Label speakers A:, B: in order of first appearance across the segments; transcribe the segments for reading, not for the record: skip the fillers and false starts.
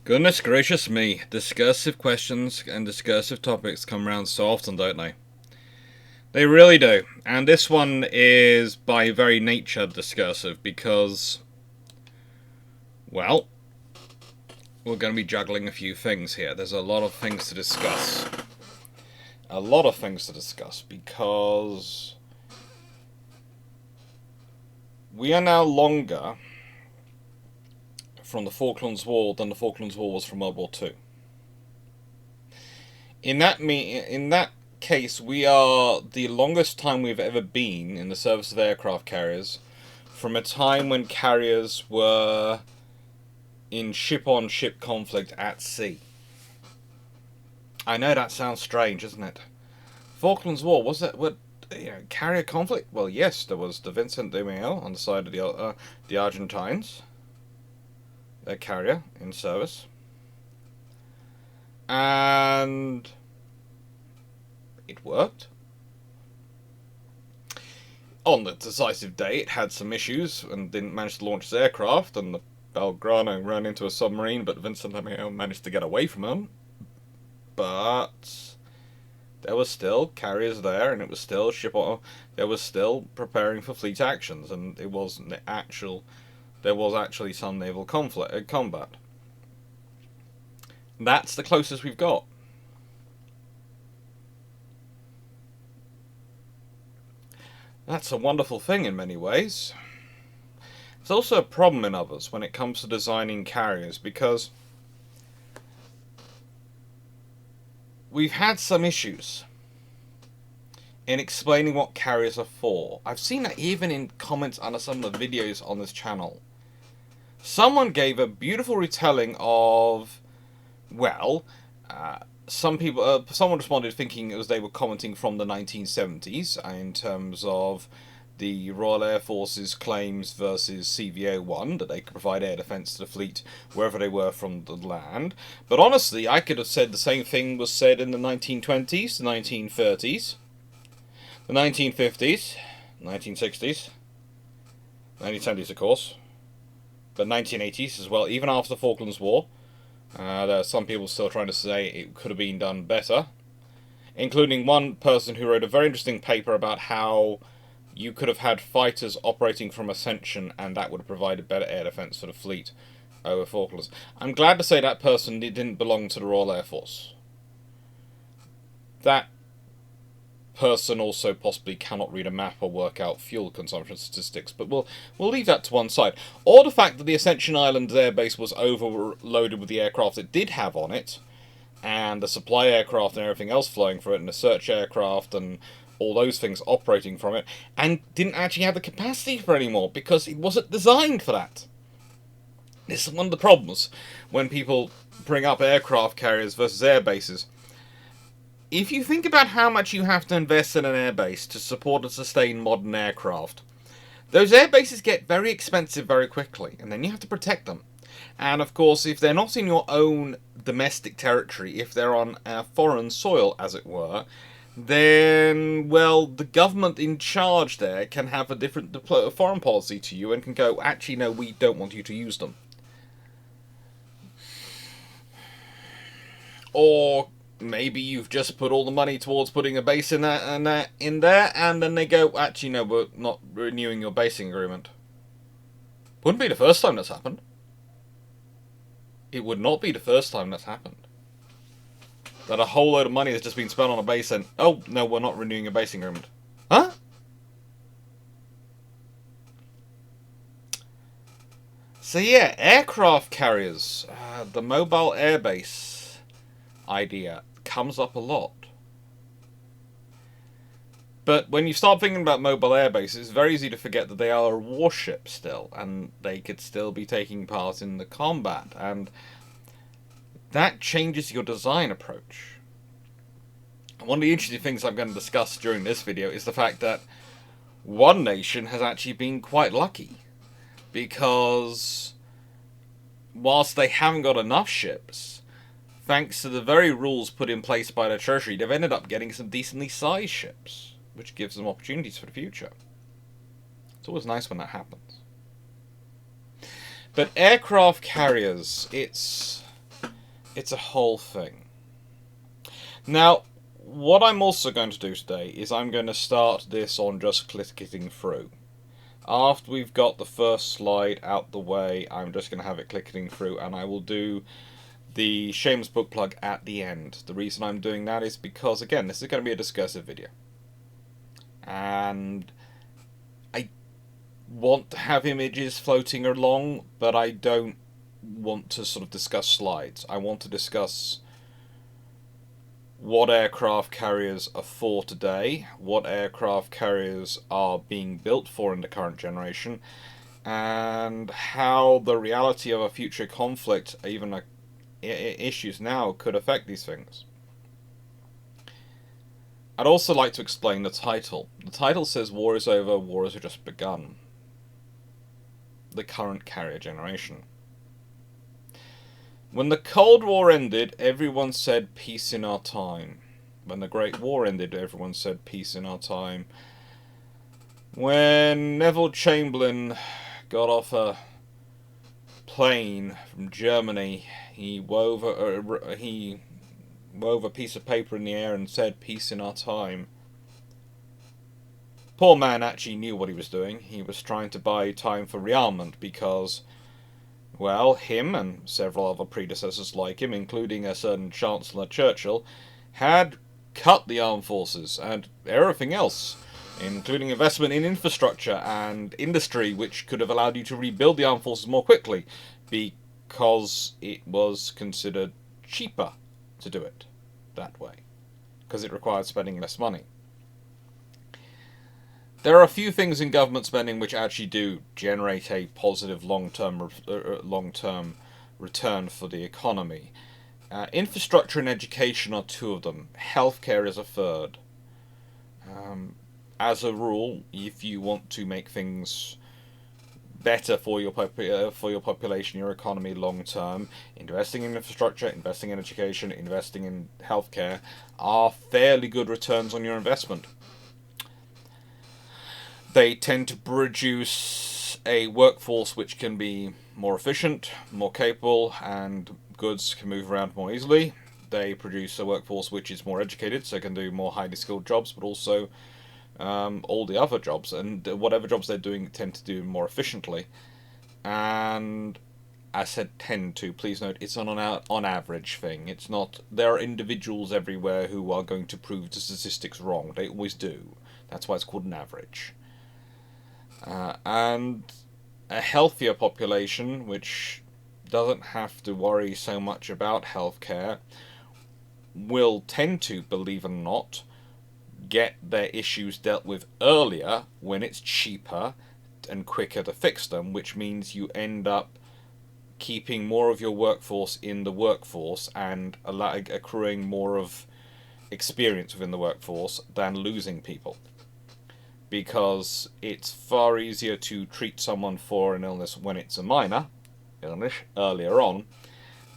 A: Goodness gracious me, discursive questions and discursive topics come around so often, don't they? They really do. And this one is by very nature discursive because, well, we're going to be juggling a few things here. There's a lot of things to discuss. A lot of things to discuss because we are now longer from the Falklands War than the Falklands War was from World War Two. In that case, we are the longest time we've ever been in the service of aircraft carriers from a time when carriers were in ship-on-ship conflict at sea. I know that sounds strange, isn't it? Falklands War, was that what? Carrier conflict? Well, yes, there was the Vincent de Mayo on the side of the Argentines, their carrier in service, and it worked. On the decisive day, it had some issues and didn't manage to launch its aircraft, and the Belgrano ran into a submarine, but Vincent de Mayo managed to get away from them. But there was still carriers there, and it was still there was still preparing for fleet actions, and it was there was actually some naval combat. That's the closest we've got. That's a wonderful thing in many ways. It's also a problem in others when it comes to designing carriers, because we've had some issues in explaining what carriers are for. I've seen that even in comments under some of the videos on this channel. Someone gave a beautiful retelling of, well, someone responded thinking it was they were commenting from the 1970s in terms of the Royal Air Force's claims versus CVO-1, that they could provide air defence to the fleet wherever they were from the land. But honestly, I could have said the same thing was said in the 1920s, the 1930s, the 1950s, 1960s, 1970s of course, but 1980s as well, even after the Falklands War. There are some people still trying to say it could have been done better, including one person who wrote a very interesting paper about how you could have had fighters operating from Ascension and that would have provided better air defence for the fleet over Falklands. I'm glad to say that person didn't belong to the Royal Air Force. That person also possibly cannot read a map or work out fuel consumption statistics, but we'll leave that to one side. Or the fact that the Ascension Islands airbase was overloaded with the aircraft it did have on it, and the supply aircraft and everything else flowing for it, and the search aircraft and all those things operating from it, and didn't actually have the capacity for it anymore because it wasn't designed for that. This is one of the problems when people bring up aircraft carriers versus air bases. If you think about how much you have to invest in an airbase to support and sustain modern aircraft, those airbases get very expensive very quickly, and then you have to protect them. And of course, if they're not in your own domestic territory, if they're on foreign soil, as it were, then, well, the government in charge there can have a different foreign policy to you and can go, actually, no, we don't want you to use them. Or maybe you've just put all the money towards putting a base in there, and then they go, actually, no, we're not renewing your basing agreement. Wouldn't be the first time that's happened. It would not be the first time that's happened. That a whole load of money has just been spent on a base and, oh, no, we're not renewing your basing agreement. Huh? So yeah, aircraft carriers, the mobile airbase idea comes up a lot. But when you start thinking about mobile airbases, it's very easy to forget that they are a warship still, and they could still be taking part in the combat, and that changes your design approach. And one of the interesting things I'm going to discuss during this video is the fact that one nation has actually been quite lucky, because whilst they haven't got enough ships, thanks to the very rules put in place by the Treasury, they've ended up getting some decently sized ships, which gives them opportunities for the future. It's always nice when that happens. But aircraft carriers, it's It's a whole thing. Now, what I'm also going to do today is I'm going to start this on just clicking through. After we've got the first slide out the way, I'm just going to have it clicking through, and I will do the shameless book plug at the end. The reason I'm doing that is because, again, this is going to be a discursive video. And I want to have images floating along, but I don't want to sort of discuss slides. I want to discuss what aircraft carriers are for today, what aircraft carriers are being built for in the current generation, and how the reality of a future conflict, even issues now, could affect these things. I'd also like to explain the title. The title says war is over, war has just begun. The current carrier generation. When the Cold War ended, everyone said peace in our time. When the Great War ended, everyone said peace in our time. When Neville Chamberlain got off a plane from Germany, he wove a piece of paper in the air and said peace in our time. Poor man actually knew what he was doing. He was trying to buy time for rearmament because, well, him and several other predecessors like him, including a certain Chancellor Churchill, had cut the armed forces and everything else, including investment in infrastructure and industry, which could have allowed you to rebuild the armed forces more quickly, because it was considered cheaper to do it that way, because it required spending less money. There are a few things in government spending which actually do generate a positive long-term return for the economy. Infrastructure and education are two of them. Healthcare is a third. As a rule, if you want to make things better for your population, your economy long term, investing in infrastructure, investing in education, investing in healthcare are fairly good returns on your investment. They tend to produce a workforce which can be more efficient, more capable, and goods can move around more easily. They produce a workforce which is more educated, so can do more highly skilled jobs, but also all the other jobs, and whatever jobs they're doing tend to do more efficiently. And I said tend to, please note, it's an on average thing. It's not, there are individuals everywhere who are going to prove the statistics wrong. They always do. That's why it's called an average. And a healthier population, which doesn't have to worry so much about healthcare, will tend to, believe it or not, get their issues dealt with earlier when it's cheaper and quicker to fix them, which means you end up keeping more of your workforce in the workforce and accruing more of experience within the workforce than losing people. Because it's far easier to treat someone for an illness when it's a minor illness earlier on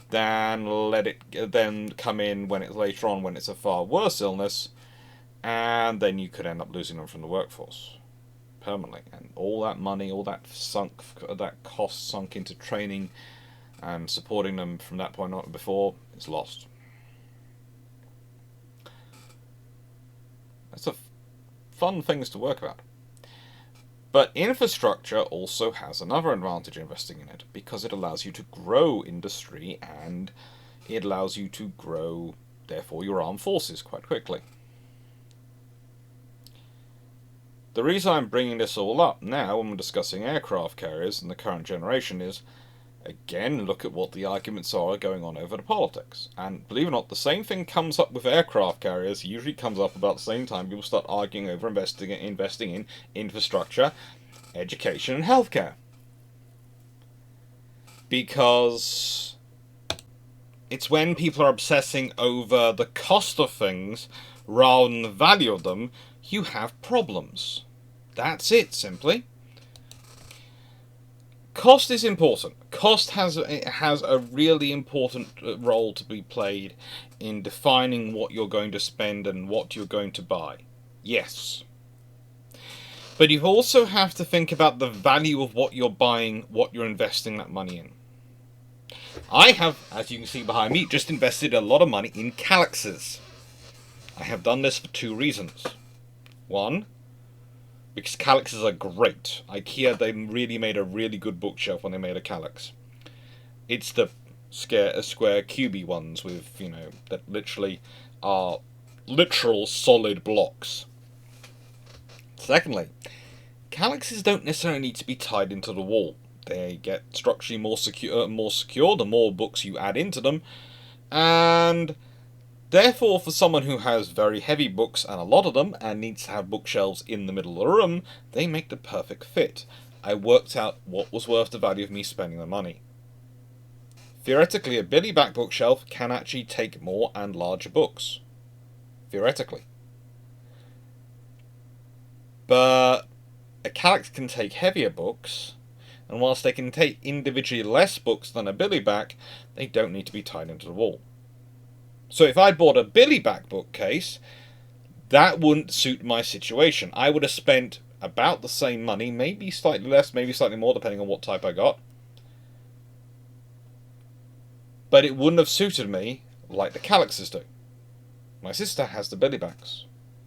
A: than let it then come in when it's later on when it's a far worse illness, and then you could end up losing them from the workforce permanently. And all that money, all that cost sunk into training and supporting them from that point on before is lost. That's a fun things to work about. But infrastructure also has another advantage investing in it, because it allows you to grow industry and it allows you to grow, therefore, your armed forces quite quickly. The reason I'm bringing this all up now when we're discussing aircraft carriers and the current generation is, again, look at what the arguments are going on over the politics. And believe it or not, the same thing comes up with aircraft carriers, usually comes up about the same time people start arguing over investing in infrastructure, education, and healthcare. Because it's when people are obsessing over the cost of things rather than the value of them, you have problems. That's it, simply. Cost is important. Cost has a really important role to be played in defining what you're going to spend and what you're going to buy. Yes. But you also have to think about the value of what you're buying, what you're investing that money in. I have, as you can see behind me, just invested a lot of money in Kallaxes. I have done this for two reasons. One, because Kallaxes are great. IKEA, they really made a really good bookshelf when they made a Kallax. It's the square cubey ones with, that literally are literal solid blocks. Secondly, Kallaxes don't necessarily need to be tied into the wall. They get structurally more secure the more books you add into them, and therefore, for someone who has very heavy books and a lot of them, and needs to have bookshelves in the middle of the room, they make the perfect fit. I worked out what was worth the value of me spending the money. Theoretically, a Billy back bookshelf can actually take more and larger books. Theoretically. But a Kallax can take heavier books, and whilst they can take individually less books than a Billy back, they don't need to be tied into the wall. So if I bought a Billy back bookcase, that wouldn't suit my situation. I would have spent about the same money, maybe slightly less, maybe slightly more, depending on what type I got. But it wouldn't have suited me like the Kallaxes do. My sister has the Billy backs.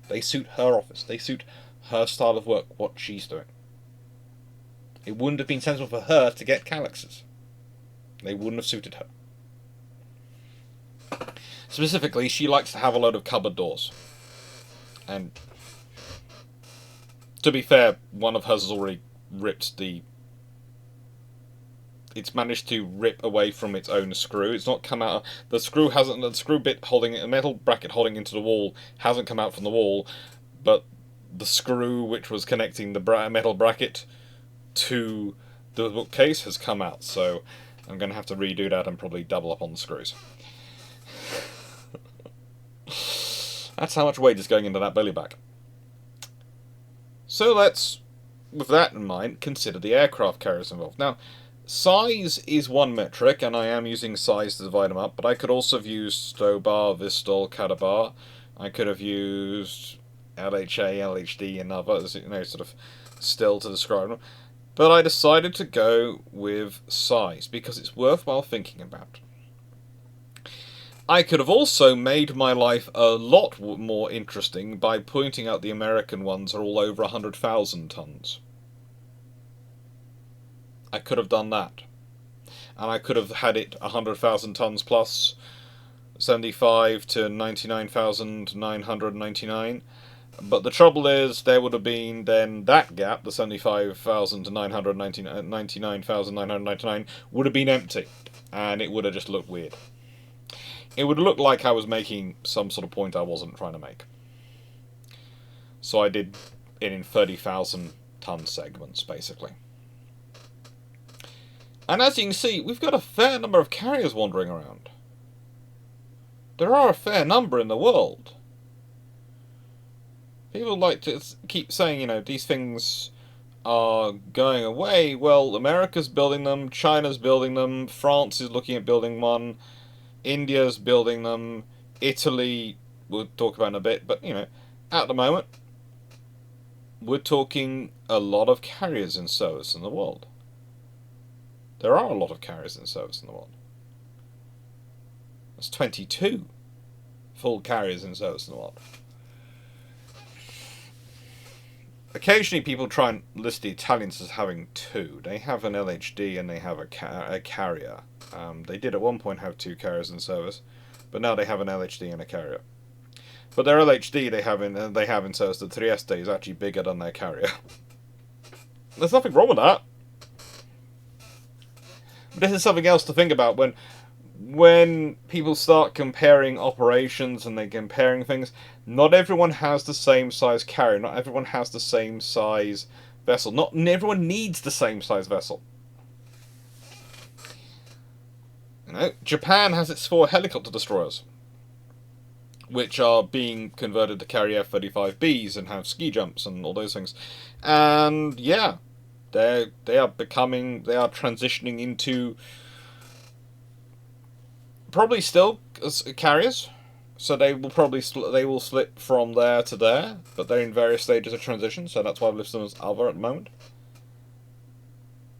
A: They suit her office. They suit her style of work, what she's doing. It wouldn't have been sensible for her to get Kallaxes. They wouldn't have suited her. Specifically, she likes to have a load of cupboard doors. And to be fair, one of hers has already ripped it's managed to rip away from its own screw. It's not come out. The screw bit holding it, the metal bracket holding into the wall hasn't come out from the wall, but the screw which was connecting the metal bracket to the bookcase has come out. So I'm going to have to redo that and probably double up on the screws. That's how much weight is going into that belly back. So let's, with that in mind, consider the aircraft carriers involved. Now, size is one metric, and I am using size to divide them up, but I could also have used Stobar, Vistol, Cadabar. I could have used LHA, LHD, and others, sort of still to describe them. But I decided to go with size, because it's worthwhile thinking about. I could have also made my life a lot more interesting by pointing out the American ones are all over 100,000 tons. I could have done that. And I could have had it 100,000 tons plus 75 to 99,999. But the trouble is, there would have been then that gap, the 75,000 to 99,999, would have been empty. And it would have just looked weird. It would look like I was making some sort of point I wasn't trying to make. So I did it in 30,000 ton segments, basically. And as you can see, we've got a fair number of carriers wandering around. There are a fair number in the world. People like to keep saying, these things are going away. Well, America's building them, China's building them, France is looking at building one, India's building them, Italy, we'll talk about in a bit, but, at the moment, we're talking a lot of carriers in service in the world. There are a lot of carriers in service in the world. There's 22 full carriers in service in the world. Occasionally people try and list the Italians as having two. They have an LHD and they have a carrier. They did at one point have two carriers in service, but now they have an LHD and a carrier. But their LHD they have in service, the Trieste, is actually bigger than their carrier. There's nothing wrong with that. But this is something else to think about when people start comparing operations and they're comparing things. Not everyone has the same size carrier. Not everyone has the same size vessel. Not everyone needs the same size vessel. Japan has its 4 helicopter destroyers, which are being converted to carry F-35Bs and have ski jumps and all those things. And yeah, they are transitioning into probably still carriers. So they will slip from there to there, but they're in various stages of transition. So that's why I've listed them as other at the moment.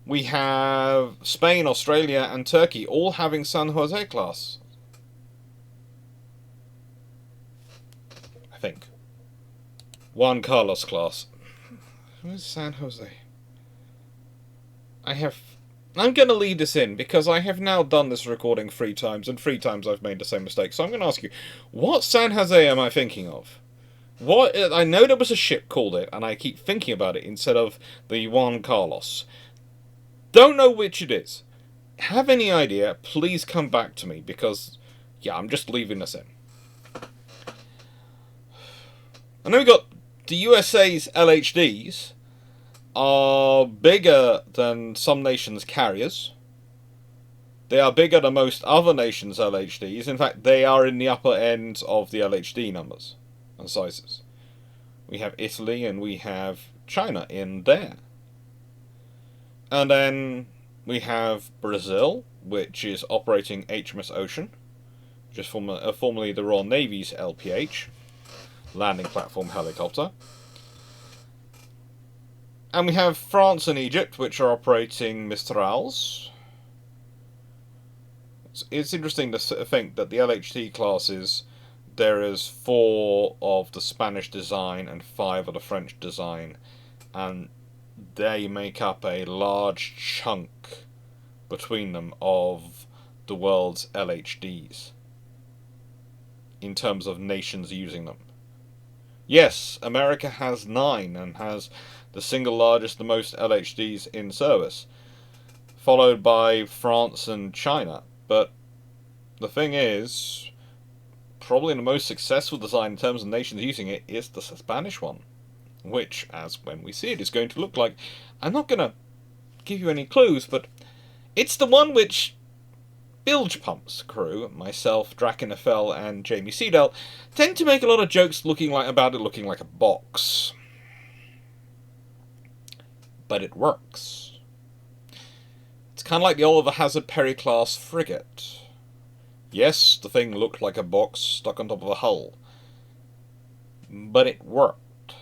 A: We have Spain, Australia, and Turkey all having San Jose class. I think. Juan Carlos class. Where's San Jose? I'm going to lead this in because I have now done this recording 3 times, and 3 times I've made the same mistake. So I'm going to ask you, what San Jose am I thinking of? What I know there was a ship called it, and I keep thinking about it instead of the Juan Carlos. Don't know which it is. Have any idea? Please come back to me because, yeah, I'm just leaving this in. I know we got the USA's LHDs are bigger than some nations' carriers. They are bigger than most other nations' LHDs. In fact, they are in the upper ends of the LHD numbers and sizes. We have Italy and we have China in there. And then we have Brazil, which is operating HMS Ocean, which is formerly the Royal Navy's LPH, landing platform helicopter. And we have France and Egypt, which are operating Mistrals. It's interesting to think that the LHT classes, there is 4 of the Spanish design and 5 of the French design, and they make up a large chunk between them of the world's LHDs in terms of nations using them. Yes, America has 9 and has the single largest, the most LHDs in service, followed by France and China. But the thing is, probably the most successful design in terms of nations using it is the Spanish one, which, as when we see it, is going to look like. I'm not going to give you any clues, but it's the one which bilge pumps crew, myself, Drakenfell, and Jamie Seedale, tend to make a lot of jokes about it looking like a box. But it works. It's kind of like the Oliver Hazard Perry class frigate. Yes, the thing looked like a box stuck on top of a hull, but it worked.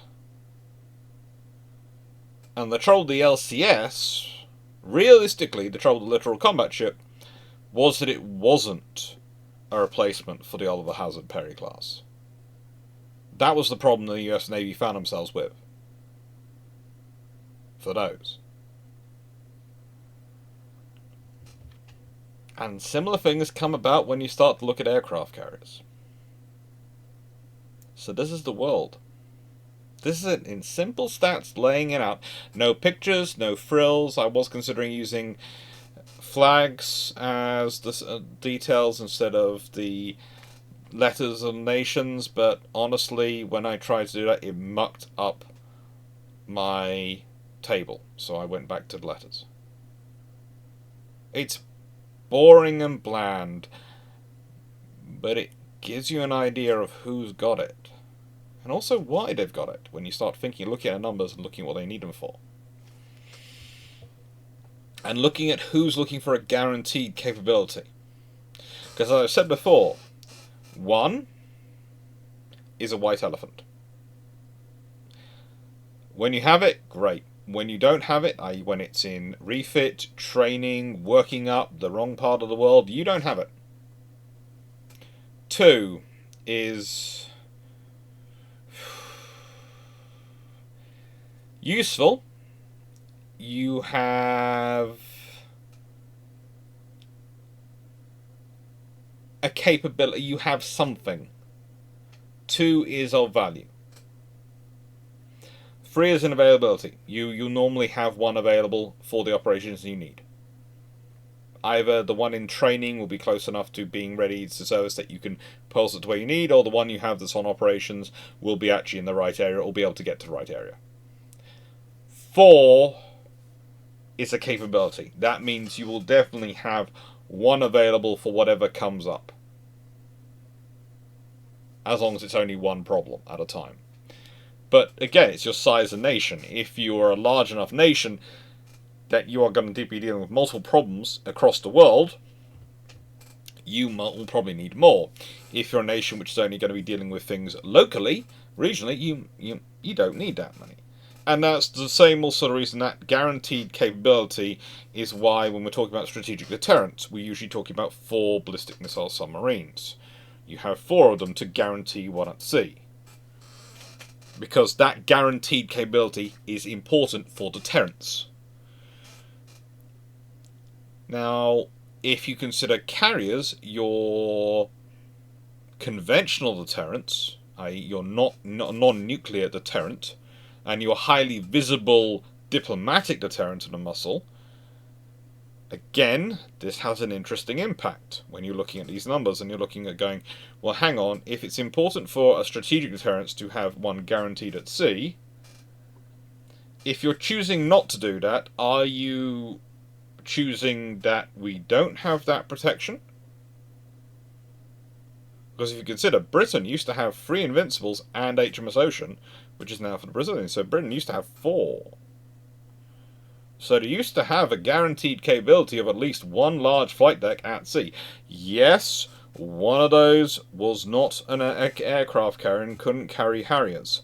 A: And the trouble with the LCS, realistically, the trouble with the Littoral Combat Ship, was that it wasn't a replacement for the Oliver Hazard Perry class. That was the problem the US Navy found themselves with. For those. And similar things come about when you start to look at aircraft carriers. So this is the world. This is it in simple stats, laying it out. No pictures, no frills. I was considering using flags as the details instead of the letters of nations, but honestly, when I tried to do that, it mucked up my table, so I went back to the letters. It's boring and bland, but it gives you an idea of who's got it, and also why they've got it, when you start looking at the numbers and looking at what they need them for. And looking at who's looking for a guaranteed capability. Because as I've said before, 1 is a white elephant. When you have it, great. When you don't have it, i.e. when it's in refit, training, working up, the wrong part of the world, you don't have it. 2 is useful. You have a capability, you have something. 2 is of value. 3 is an availability. You normally have 1 available for the operations you need. Either the one in training will be close enough to being ready to service that you can pulse it to where you need, or the one you have that's on operations will be actually in the right area, or be able to get to the right area. 4 is a capability. That means you will definitely have 1 available for whatever comes up. As long as it's only 1 problem at a time. But again, it's your size of nation. If you are a large enough nation that you are going to be dealing with multiple problems across the world, you will probably need more. If you're a nation which is only going to be dealing with things locally, regionally, you don't need that many. And that's the same also the reason that guaranteed capability is why when we're talking about strategic deterrence, we're usually talking about 4 ballistic missile submarines. You have 4 of them to guarantee one at sea. Because that guaranteed capability is important for deterrence. Now, if you consider carriers your conventional deterrence, i.e. your non-nuclear deterrent, and your highly visible diplomatic deterrent in a muscle, again, this has an interesting impact when you're looking at these numbers and you're looking at going, well, hang on, if it's important for a strategic deterrence to have one guaranteed at sea, if you're choosing not to do that, are you choosing that we don't have that protection? Because if you consider, Britain used to have 3 Invincibles and HMS Ocean, which is now for the Brazilians, so Britain used to have 4. So they used to have a guaranteed capability of at least 1 large flight deck at sea. Yes, one of those was not an aircraft carrier and couldn't carry Harriers,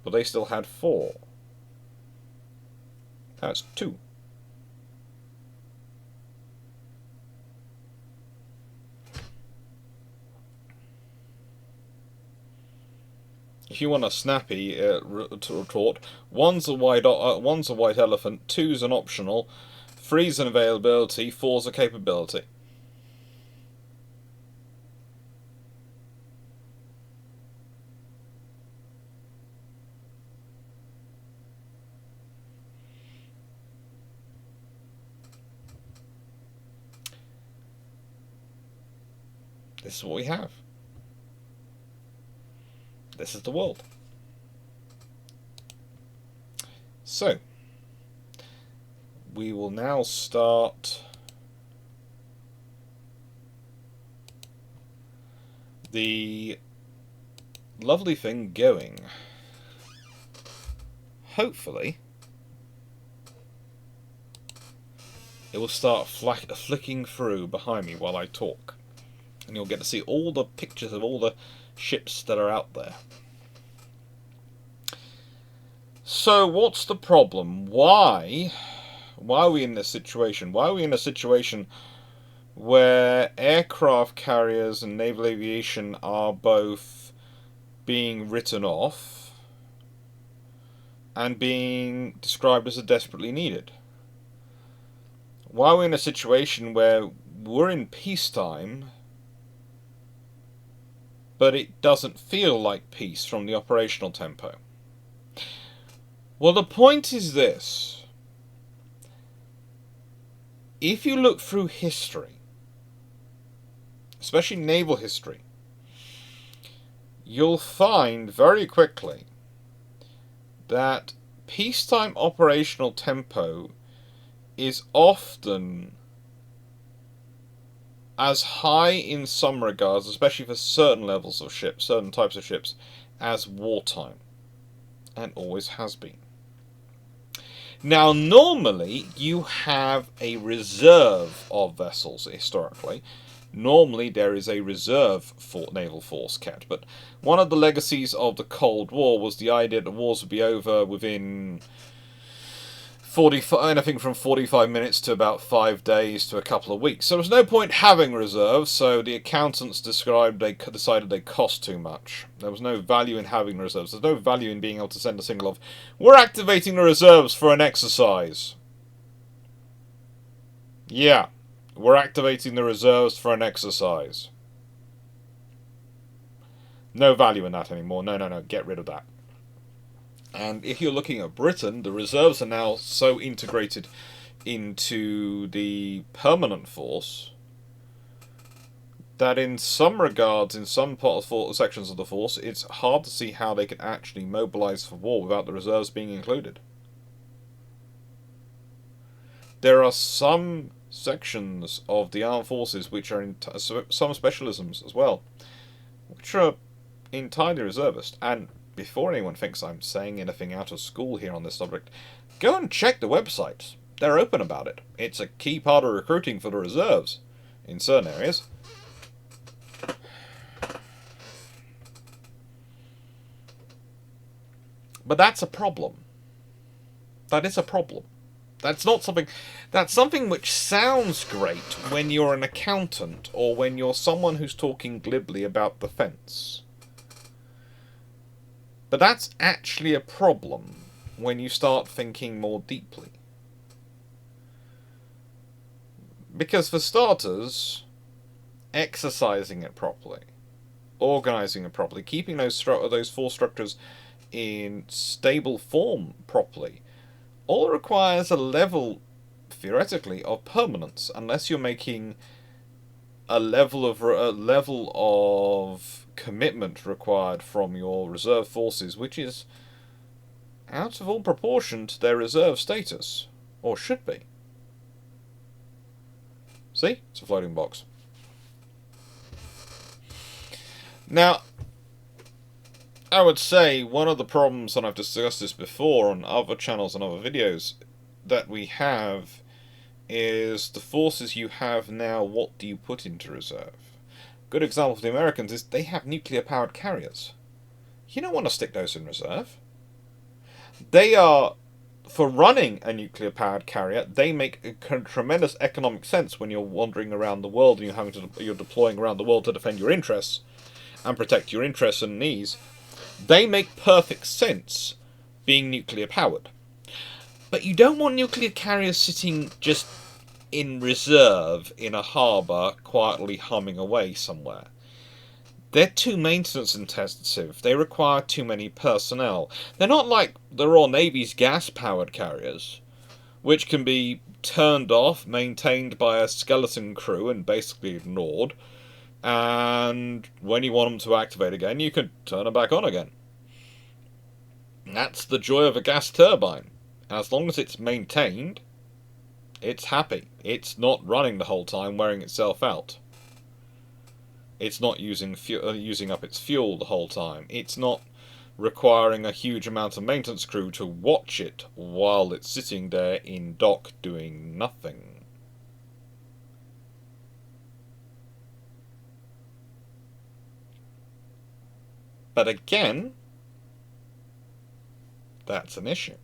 A: but they still had 4. That's 2. If you want a snappy retort, one's a white elephant, 2's an optional, 3's an availability, 4's a capability. This is what we have. This is the world. So, we will now start the lovely thing going. Hopefully, it will start flicking through behind me while I talk. And you'll get to see all the pictures of all the ships that are out there. So what's the problem? Why are we in this situation? Why are we in a situation where aircraft carriers and naval aviation are both being written off and being described as desperately needed? Why are we in a situation where we're in peacetime, but it doesn't feel like peace from the operational tempo? Well, the point is this. If you look through history, especially naval history, you'll find very quickly that peacetime operational tempo is often as high in some regards, especially for certain levels of ships, certain types of ships, as wartime, and always has been. Now, normally, you have a reserve of vessels, historically. Normally, there is a reserve naval force kept, but one of the legacies of the Cold War was the idea that wars would be over within anything from 45 minutes to about 5 days to a couple of weeks. So there was no point having reserves, so the accountants decided they cost too much. There was no value in having reserves. There's no value in being able to send a signal of, we're activating the reserves for an exercise. Yeah, we're activating the reserves for an exercise. No value in that anymore. No, get rid of that. And if you're looking at Britain, the reserves are now so integrated into the permanent force that in some regards, in some sections of the force, it's hard to see how they can actually mobilise for war without the reserves being included. There are some sections of the armed forces which are in some specialisms as well, which are entirely reservist. And before anyone thinks I'm saying anything out of school here on this subject, go and check the websites. They're open about it. It's a key part of recruiting for the reserves in certain areas. But that's a problem. That is a problem. That's not something. That's something which sounds great when you're an accountant or when you're someone who's talking glibly about defence. But that's actually a problem when you start thinking more deeply. Because for starters, exercising it properly, organising it properly, keeping those force structures in stable form properly, all requires a level, theoretically, of permanence, unless you're making a level of commitment required from your reserve forces, which is out of all proportion to their reserve status, or should be. See? It's a floating box. Now, I would say one of the problems, and I've discussed this before on other channels and other videos, that we have is the forces you have now, what do you put into reserve? Good example for the Americans is they have nuclear-powered carriers. You don't want to stick those in reserve. They are, for running a nuclear-powered carrier, they make a tremendous economic sense when you're wandering around the world and you're deploying around the world to defend your interests and protect your interests and needs. They make perfect sense being nuclear-powered. But you don't want nuclear carriers sitting just in reserve in a harbour, quietly humming away somewhere. They're too maintenance intensive. They require too many personnel. They're not like the Royal Navy's gas-powered carriers, which can be turned off, maintained by a skeleton crew and basically ignored, and when you want them to activate again, you can turn them back on again. That's the joy of a gas turbine. As long as it's maintained, it's happy. It's not running the whole time, wearing itself out. It's not using up its fuel the whole time. It's not requiring a huge amount of maintenance crew to watch it while it's sitting there in dock doing nothing. But again, that's an issue.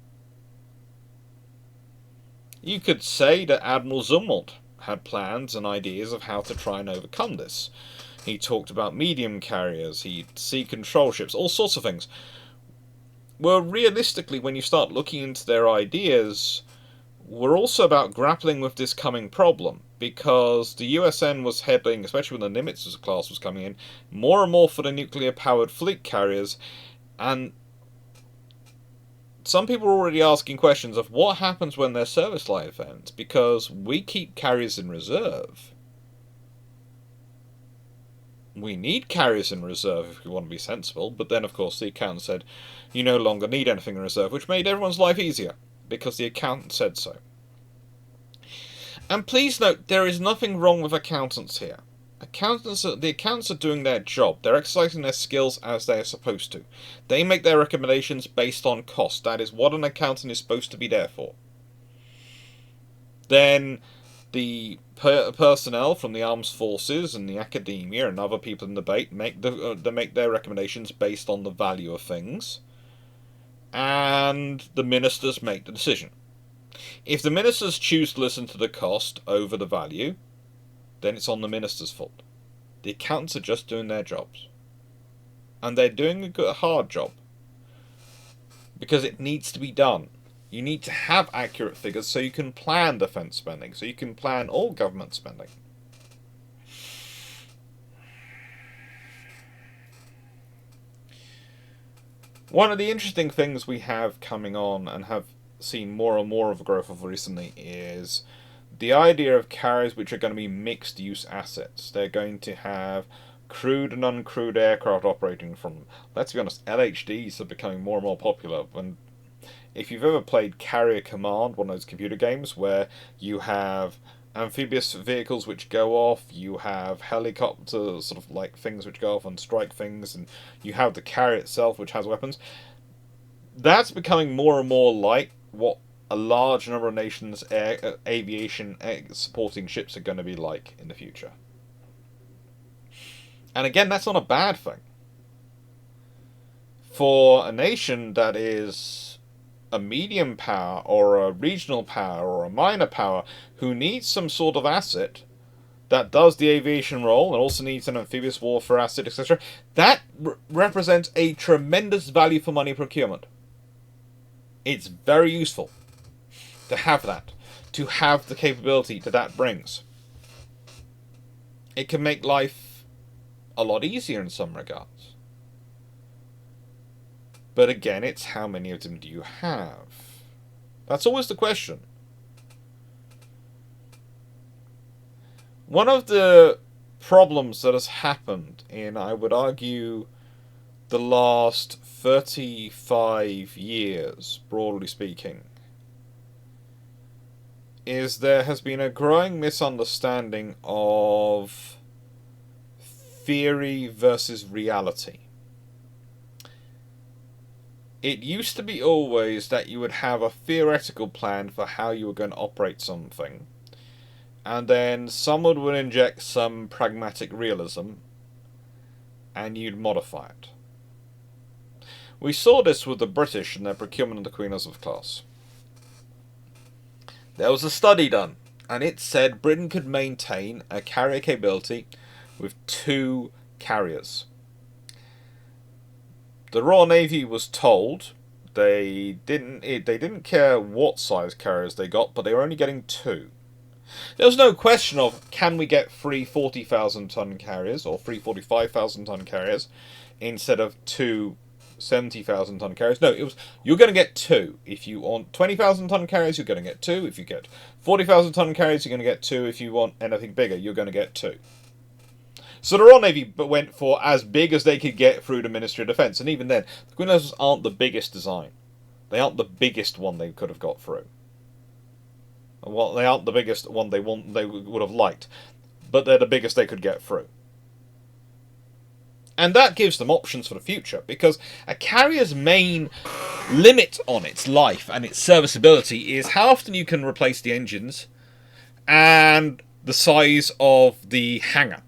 A: You could say that Admiral Zumwalt had plans and ideas of how to try and overcome this. He talked about medium carriers, sea control ships, all sorts of things. Well, realistically, when you start looking into their ideas, we're also about grappling with this coming problem, because the USN was heading, especially when the Nimitz class was coming in, more and more for the nuclear-powered fleet carriers, and some people are already asking questions of what happens when their service life ends, because we keep carriers in reserve. We need carriers in reserve if we want to be sensible, but then of course the accountant said you no longer need anything in reserve, which made everyone's life easier, because the accountant said so. And please note, there is nothing wrong with accountants here. The accountants are doing their job. They're exercising their skills as they are supposed to. They make their recommendations based on cost. That is what an accountant is supposed to be there for. Then the personnel from the armed forces and the academia and other people in the debate make their recommendations based on the value of things, and the ministers make the decision. If the ministers choose to listen to the cost over the value, then it's on the minister's fault. The accountants are just doing their jobs. And they're doing a hard job. Because it needs to be done. You need to have accurate figures so you can plan defence spending, so you can plan all government spending. One of the interesting things we have coming on, and have seen more and more of a growth of recently, is the idea of carriers which are going to be mixed use assets. They're going to have crewed and uncrewed aircraft operating from them. Let's be honest, LHDs are becoming more and more popular. When, if you've ever played Carrier Command, one of those computer games where you have amphibious vehicles which go off, you have helicopter sort of like things which go off and strike things, and you have the carrier itself which has weapons, that's becoming more and more like what a large number of nations' aviation supporting ships are going to be like in the future. And again, that's not a bad thing. For a nation that is a medium power or a regional power or a minor power who needs some sort of asset that does the aviation role and also needs an amphibious warfare asset, etc., that represents a tremendous value for money procurement. It's very useful to have that, to have the capability that brings. It can make life a lot easier in some regards. But again, it's how many of them do you have? That's always the question. One of the problems that has happened in, I would argue, the last 35 years, broadly speaking, is there has been a growing misunderstanding of theory versus reality. It used to be always that you would have a theoretical plan for how you were going to operate something, and then someone would inject some pragmatic realism, and you'd modify it. We saw this with the British and their procurement of the Queen Elizabeth class. There was a study done, and it said Britain could maintain a carrier capability with 2 carriers. The Royal Navy was told they didn't care what size carriers they got, but they were only getting 2. There was no question of, can we get 3 40,000-ton carriers or 3 45,000-ton carriers instead of 2 70,000-ton carriers? No, it was, you're going to get 2. If you want 20,000-ton carriers, you're going to get 2. If you get 40,000-ton carriers, you're going to get 2. If you want anything bigger, you're going to get 2. So the Royal Navy went for as big as they could get through the Ministry of Defence, and even then, the Queen Elizabeths aren't the biggest design. They aren't the biggest one they could have got through. Well, they aren't the biggest one they would have liked, but they're the biggest they could get through. And that gives them options for the future, because a carrier's main limit on its life and its serviceability is how often you can replace the engines and the size of the hangar.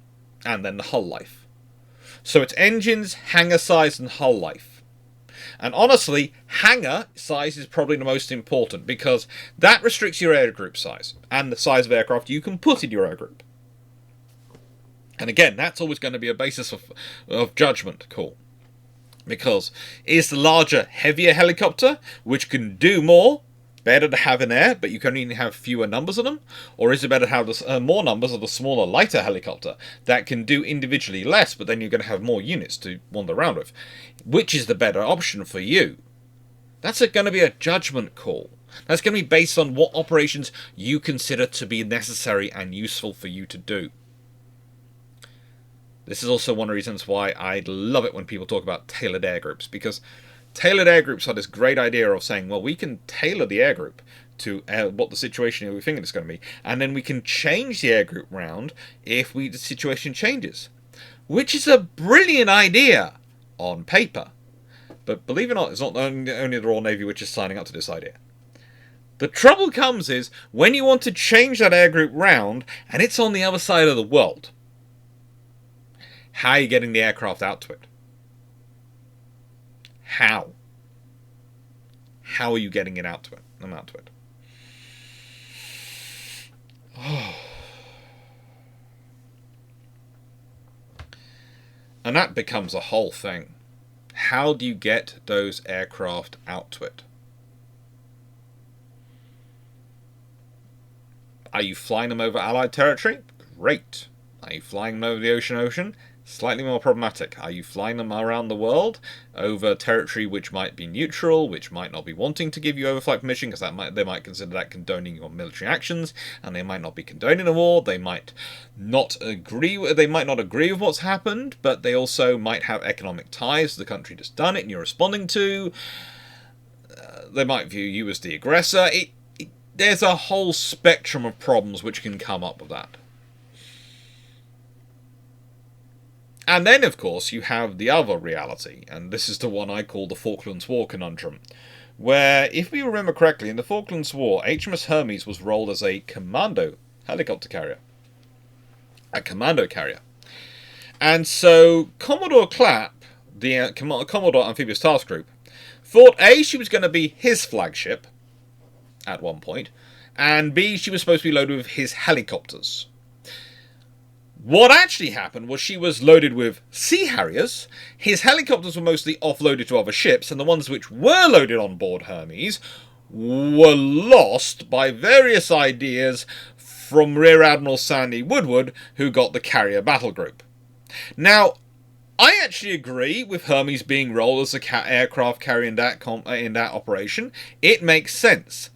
A: And then the hull life. So it's engines, hangar size, and hull life. And honestly, hangar size is probably the most important, because that restricts your air group size and the size of aircraft you can put in your air group. And again, that's always going to be a basis of judgment call. Because is the larger, heavier helicopter, which can do more, better to have in air, but you can only have fewer numbers of them? Or is it better to have more numbers of the smaller, lighter helicopter that can do individually less, but then you're going to have more units to wander around with? Which is the better option for you? That's going to be a judgment call. That's going to be based on what operations you consider to be necessary and useful for you to do. This is also one of the reasons why I love it when people talk about tailored air groups, because tailored air groups are this great idea of saying, well, we can tailor the air group to what the situation we think it's going to be, and then we can change the air group round if the situation changes. Which is a brilliant idea on paper. But believe it or not, it's not only the Royal Navy which is signing up to this idea. The trouble comes is when you want to change that air group round, and it's on the other side of the world. How are you getting the aircraft out to it? How? How are you getting it out to it? I'm out to it. Oh. And that becomes a whole thing. How do you get those aircraft out to it? Are you flying them over Allied territory? Great. Are you flying them over the ocean? Slightly more problematic. Are you flying them around the world over territory which might be neutral, which might not be wanting to give you overflight permission, because they might consider that condoning your military actions, and they might not be condoning a war. They might not agree with what's happened, but they also might have economic ties to the country that's done it and you're responding to. They might view you as the aggressor. There's a whole spectrum of problems which can come up with that. And then, of course, you have the other reality, and this is the one I call the Falklands War conundrum, where, if we remember correctly, in the Falklands War, HMS Hermes was rolled as a commando helicopter carrier. A commando carrier. And so Commodore Clarke, the Commodore Amphibious Task Group, thought A, she was going to be his flagship at one point, and B, she was supposed to be loaded with his helicopters. What actually happened was she was loaded with Sea Harriers, his helicopters were mostly offloaded to other ships, and the ones which were loaded on board Hermes were lost by various ideas from Rear Admiral Sandy Woodward, who got the carrier battle group. Now, I actually agree with Hermes being rolled as an aircraft carrier in that operation. It makes sense.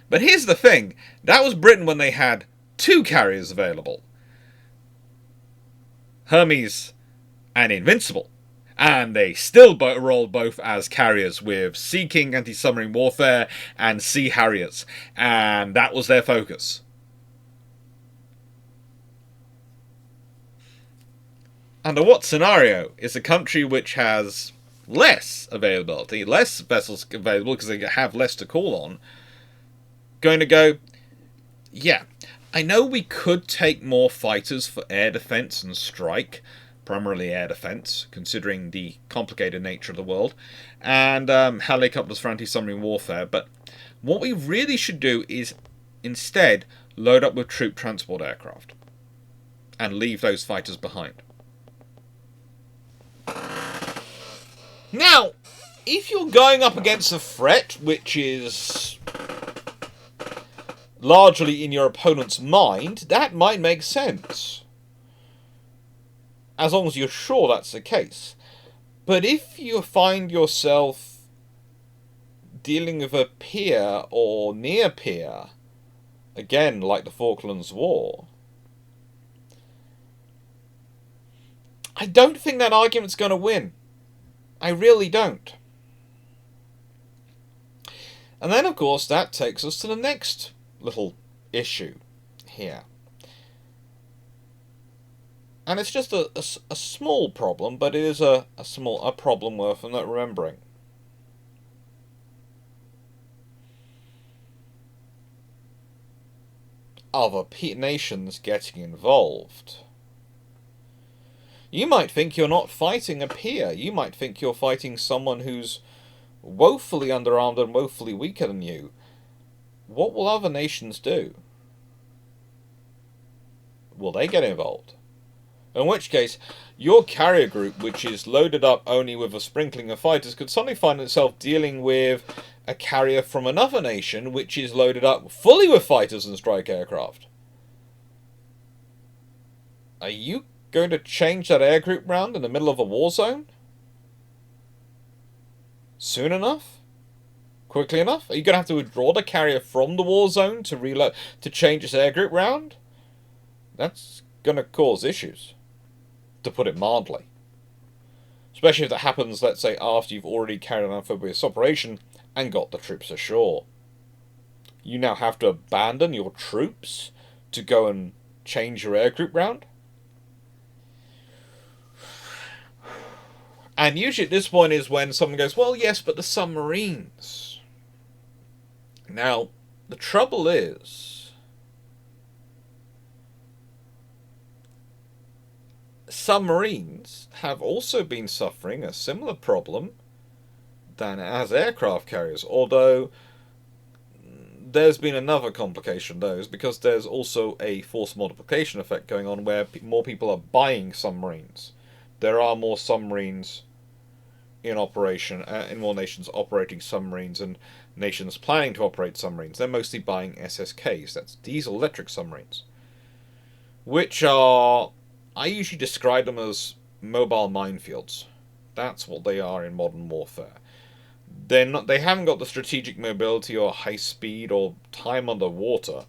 A: But here's the thing. That was Britain when they had 2 carriers available. Hermes and Invincible. And they still rolled both as carriers with Sea King anti-submarine warfare and Sea Harriers. And that was their focus. Under what scenario is a country which has less availability, less vessels available because they have less to call on, going to go, yeah, I know we could take more fighters for air defense and strike, primarily air defense, considering the complicated nature of the world, and helicopters for anti-submarine warfare, but what we really should do is instead load up with troop transport aircraft and leave those fighters behind. Now, if you're going up against a threat which is largely in your opponent's mind, that might make sense. As long as you're sure that's the case. But if you find yourself dealing with a peer or near peer, again, like the Falklands War, I don't think that argument's going to win. I really don't. And then, of course, that takes us to the next little issue here. And it's just a small problem, but it is a problem worth remembering. Other nations getting involved. You might think you're not fighting a peer. You might think you're fighting someone who's woefully underarmed and woefully weaker than you. What will other nations do? Will they get involved? In which case, your carrier group, which is loaded up only with a sprinkling of fighters, could suddenly find itself dealing with a carrier from another nation, which is loaded up fully with fighters and strike aircraft. Are you going to change that air group round in the middle of a war zone? Soon enough? Quickly enough? Are you going to have to withdraw the carrier from the war zone to reload, to change its air group round? That's going to cause issues, to put it mildly. Especially if that happens, let's say, after you've already carried an amphibious operation and got the troops ashore. You now have to abandon your troops to go and change your air group round? And usually at this point is when someone goes, well, yes, but the submarines. Now, the trouble is, submarines have also been suffering a similar problem than as aircraft carriers, although there's been another complication those, because there's also a force multiplication effect going on where more people are buying submarines. There are more submarines in operation, in more nations operating submarines and nations planning to operate submarines. They're mostly buying SSKs, that's diesel-electric submarines, which are, I usually describe them as mobile minefields. That's what they are in modern warfare. They haven't got the strategic mobility or high speed or time underwater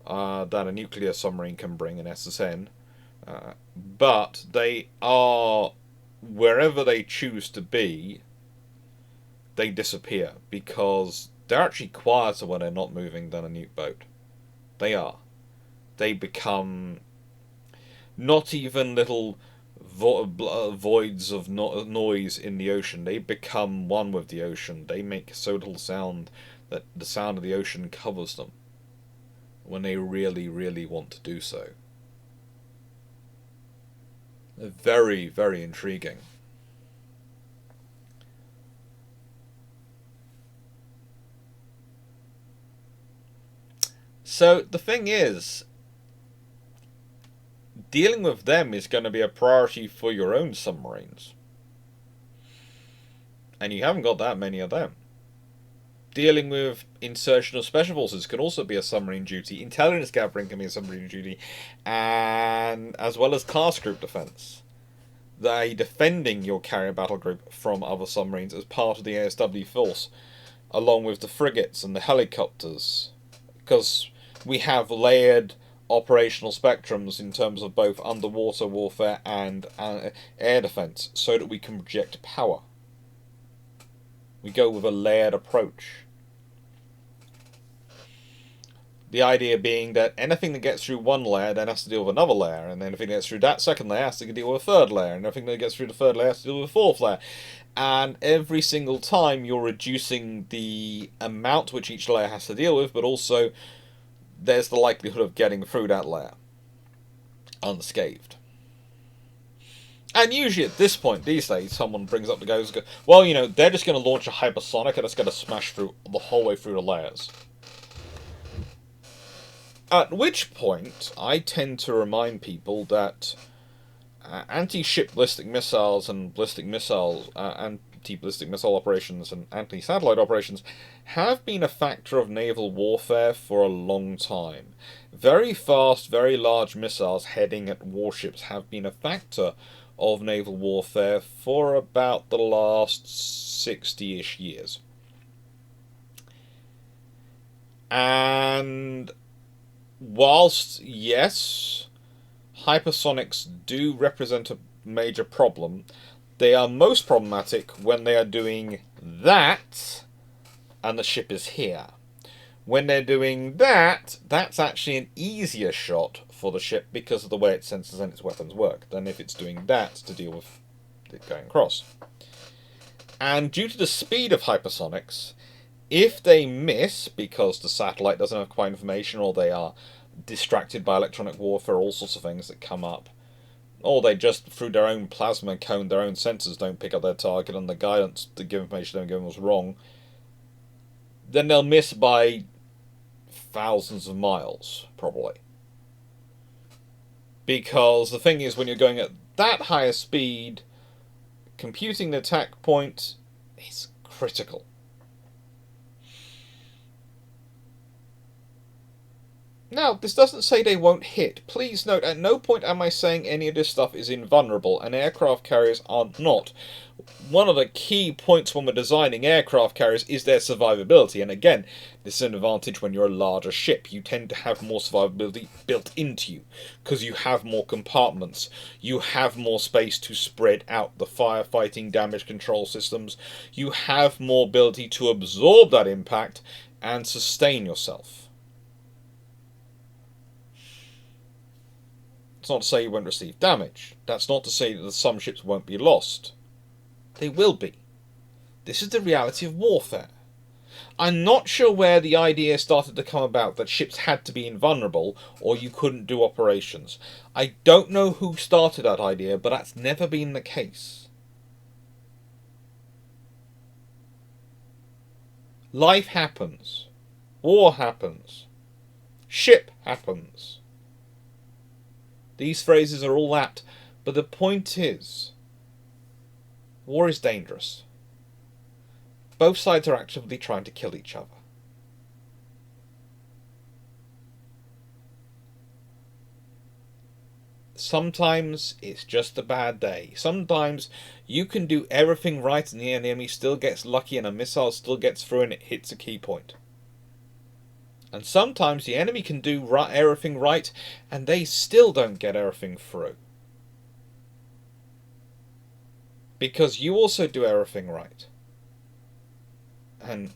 A: that a nuclear submarine can bring in SSN. But they are, wherever they choose to be, they disappear because they're actually quieter when they're not moving than a nuke boat. They are. They become not even little voids of noise in the ocean. They become one with the ocean. They make so little sound that the sound of the ocean covers them when they really, really want to do so. Very, very intriguing. So the thing is, dealing with them is going to be a priority for your own submarines. And you haven't got that many of them. Dealing with insertion of special forces can also be a submarine duty. Intelligence gathering can be a submarine duty. And as well as task group defense. They defending your carrier battle group from other submarines as part of the ASW force, along with the frigates and the helicopters, because we have layered operational spectrums in terms of both underwater warfare and air defense, so that we can project power. We go with a layered approach. The idea being that anything that gets through one layer then has to deal with another layer, and anything that gets through that second layer has to deal with a third layer, and anything that gets through the third layer has to deal with a fourth layer. And every single time you're reducing the amount which each layer has to deal with, but also there's the likelihood of getting through that layer unscathed. And usually at this point, these days, someone brings up the goes, well, you know, they're just going to launch a hypersonic and it's going to smash through the whole way through the layers. At which point, I tend to remind people that anti-ship ballistic missiles and ballistic missiles, anti-ballistic missile operations and anti-satellite operations have been a factor of naval warfare for a long time. Very fast, very large missiles heading at warships have been a factor of naval warfare for about the last 60-ish years. And whilst, yes, hypersonics do represent a major problem, they are most problematic when they are doing that and the ship is here. When they're doing that, that's actually an easier shot for the ship because of the way its sensors and its weapons work than if it's doing that to deal with it going across. And due to the speed of hypersonics, if they miss because the satellite doesn't have quite information, or they are distracted by electronic warfare, all sorts of things that come up, or they just, through their own plasma cone, their own sensors don't pick up their target, and the guidance to give information they're given was wrong, then they'll miss by thousands of miles, probably. Because the thing is, when you're going at that higher speed, computing the attack point is critical. Now, this doesn't say they won't hit. Please note, at no point am I saying any of this stuff is invulnerable, and aircraft carriers are not. One of the key points when we're designing aircraft carriers is their survivability, and again, this is an advantage when you're a larger ship. You tend to have more survivability built into you, because you have more compartments. You have more space to spread out the firefighting damage control systems. You have more ability to absorb that impact and sustain yourself. It's not to say you won't receive damage. That's not to say that some ships won't be lost. They will be. This is the reality of warfare. I'm not sure where the idea started to come about that ships had to be invulnerable or you couldn't do operations. I don't know who started that idea, but that's never been the case. Life happens. War happens. Ship happens. These phrases are all apt, but the point is, war is dangerous. Both sides are actively trying to kill each other. Sometimes it's just a bad day. Sometimes you can do everything right and the enemy still gets lucky and a missile still gets through and it hits a key point. And sometimes the enemy can do everything right and they still don't get everything through. Because you also do everything right. And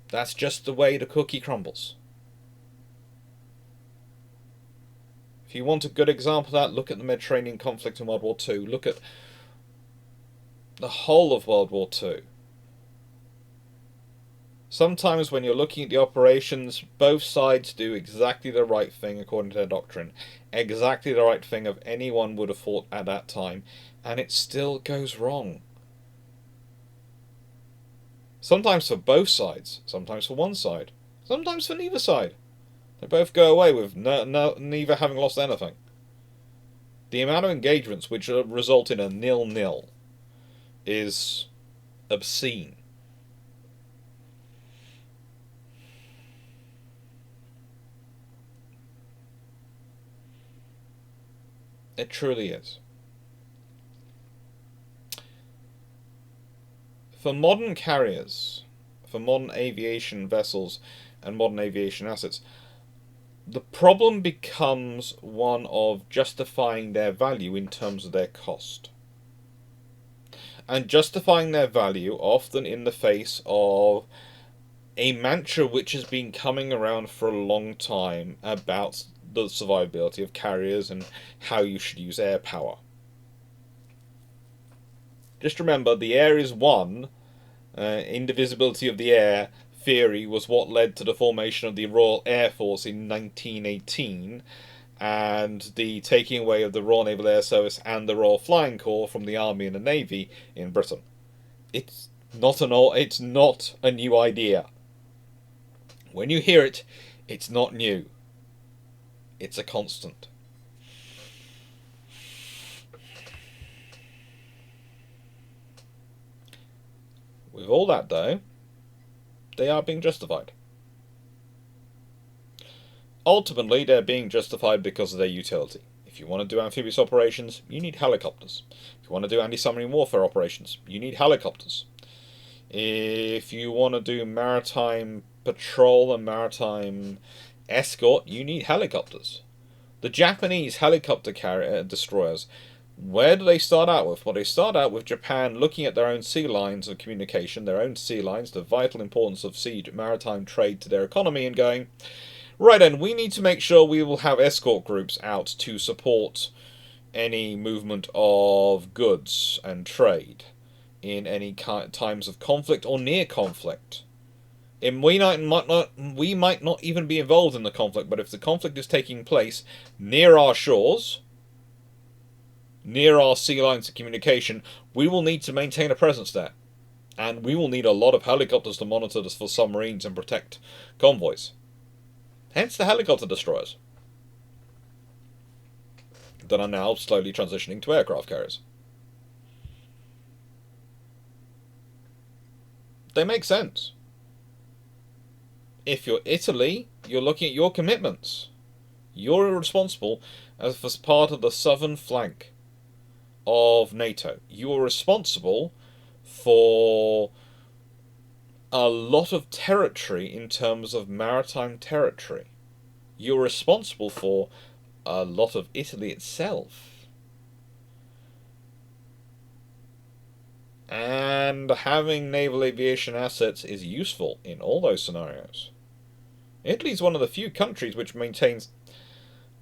A: that's just the way the cookie crumbles. If you want a good example of that, look at the Mediterranean conflict in World War II. Look at the whole of World War II. Sometimes when you're looking at the operations, both sides do exactly the right thing according to their doctrine. Exactly the right thing of anyone would have thought at that time. And it still goes wrong. Sometimes for both sides. Sometimes for one side. Sometimes for neither side. They both go away with neither having lost anything. The amount of engagements which result in a 0-0 is obscene. It truly is. For modern carriers, for modern aviation vessels and modern aviation assets, the problem becomes one of justifying their value in terms of their cost. And justifying their value often in the face of a mantra which has been coming around for a long time about the survivability of carriers and how you should use air power. Just remember, the air is one. Indivisibility of the air theory was what led to the formation of the Royal Air Force in 1918, and the taking away of the Royal Naval Air Service and the Royal Flying Corps from the Army and the Navy in Britain. It's not a new idea. When you hear it, it's not new. It's a constant. With all that, though, they are being justified. Ultimately, they're being justified because of their utility. If you want to do amphibious operations, you need helicopters. If you want to do anti-submarine warfare operations, you need helicopters. If you want to do maritime patrol and maritime escort, you need helicopters. The Japanese helicopter destroyers, where do they start out with? Well, they start out with Japan looking at their own sea lines of communication, their own sea lines, the vital importance of maritime trade to their economy, and going, right then, we need to make sure we will have escort groups out to support any movement of goods and trade in any times of conflict or near conflict. And we might not even be involved in the conflict, but if the conflict is taking place near our shores, near our sea lines of communication, we will need to maintain a presence there. And we will need a lot of helicopters to monitor this for submarines and protect convoys. Hence the helicopter destroyers that are now slowly transitioning to aircraft carriers. They make sense. If you're Italy, you're looking at your commitments. You're responsible as part of the southern flank of NATO. You are responsible for a lot of territory in terms of maritime territory. You're responsible for a lot of Italy itself. And having naval aviation assets is useful in all those scenarios. Italy is one of the few countries which maintains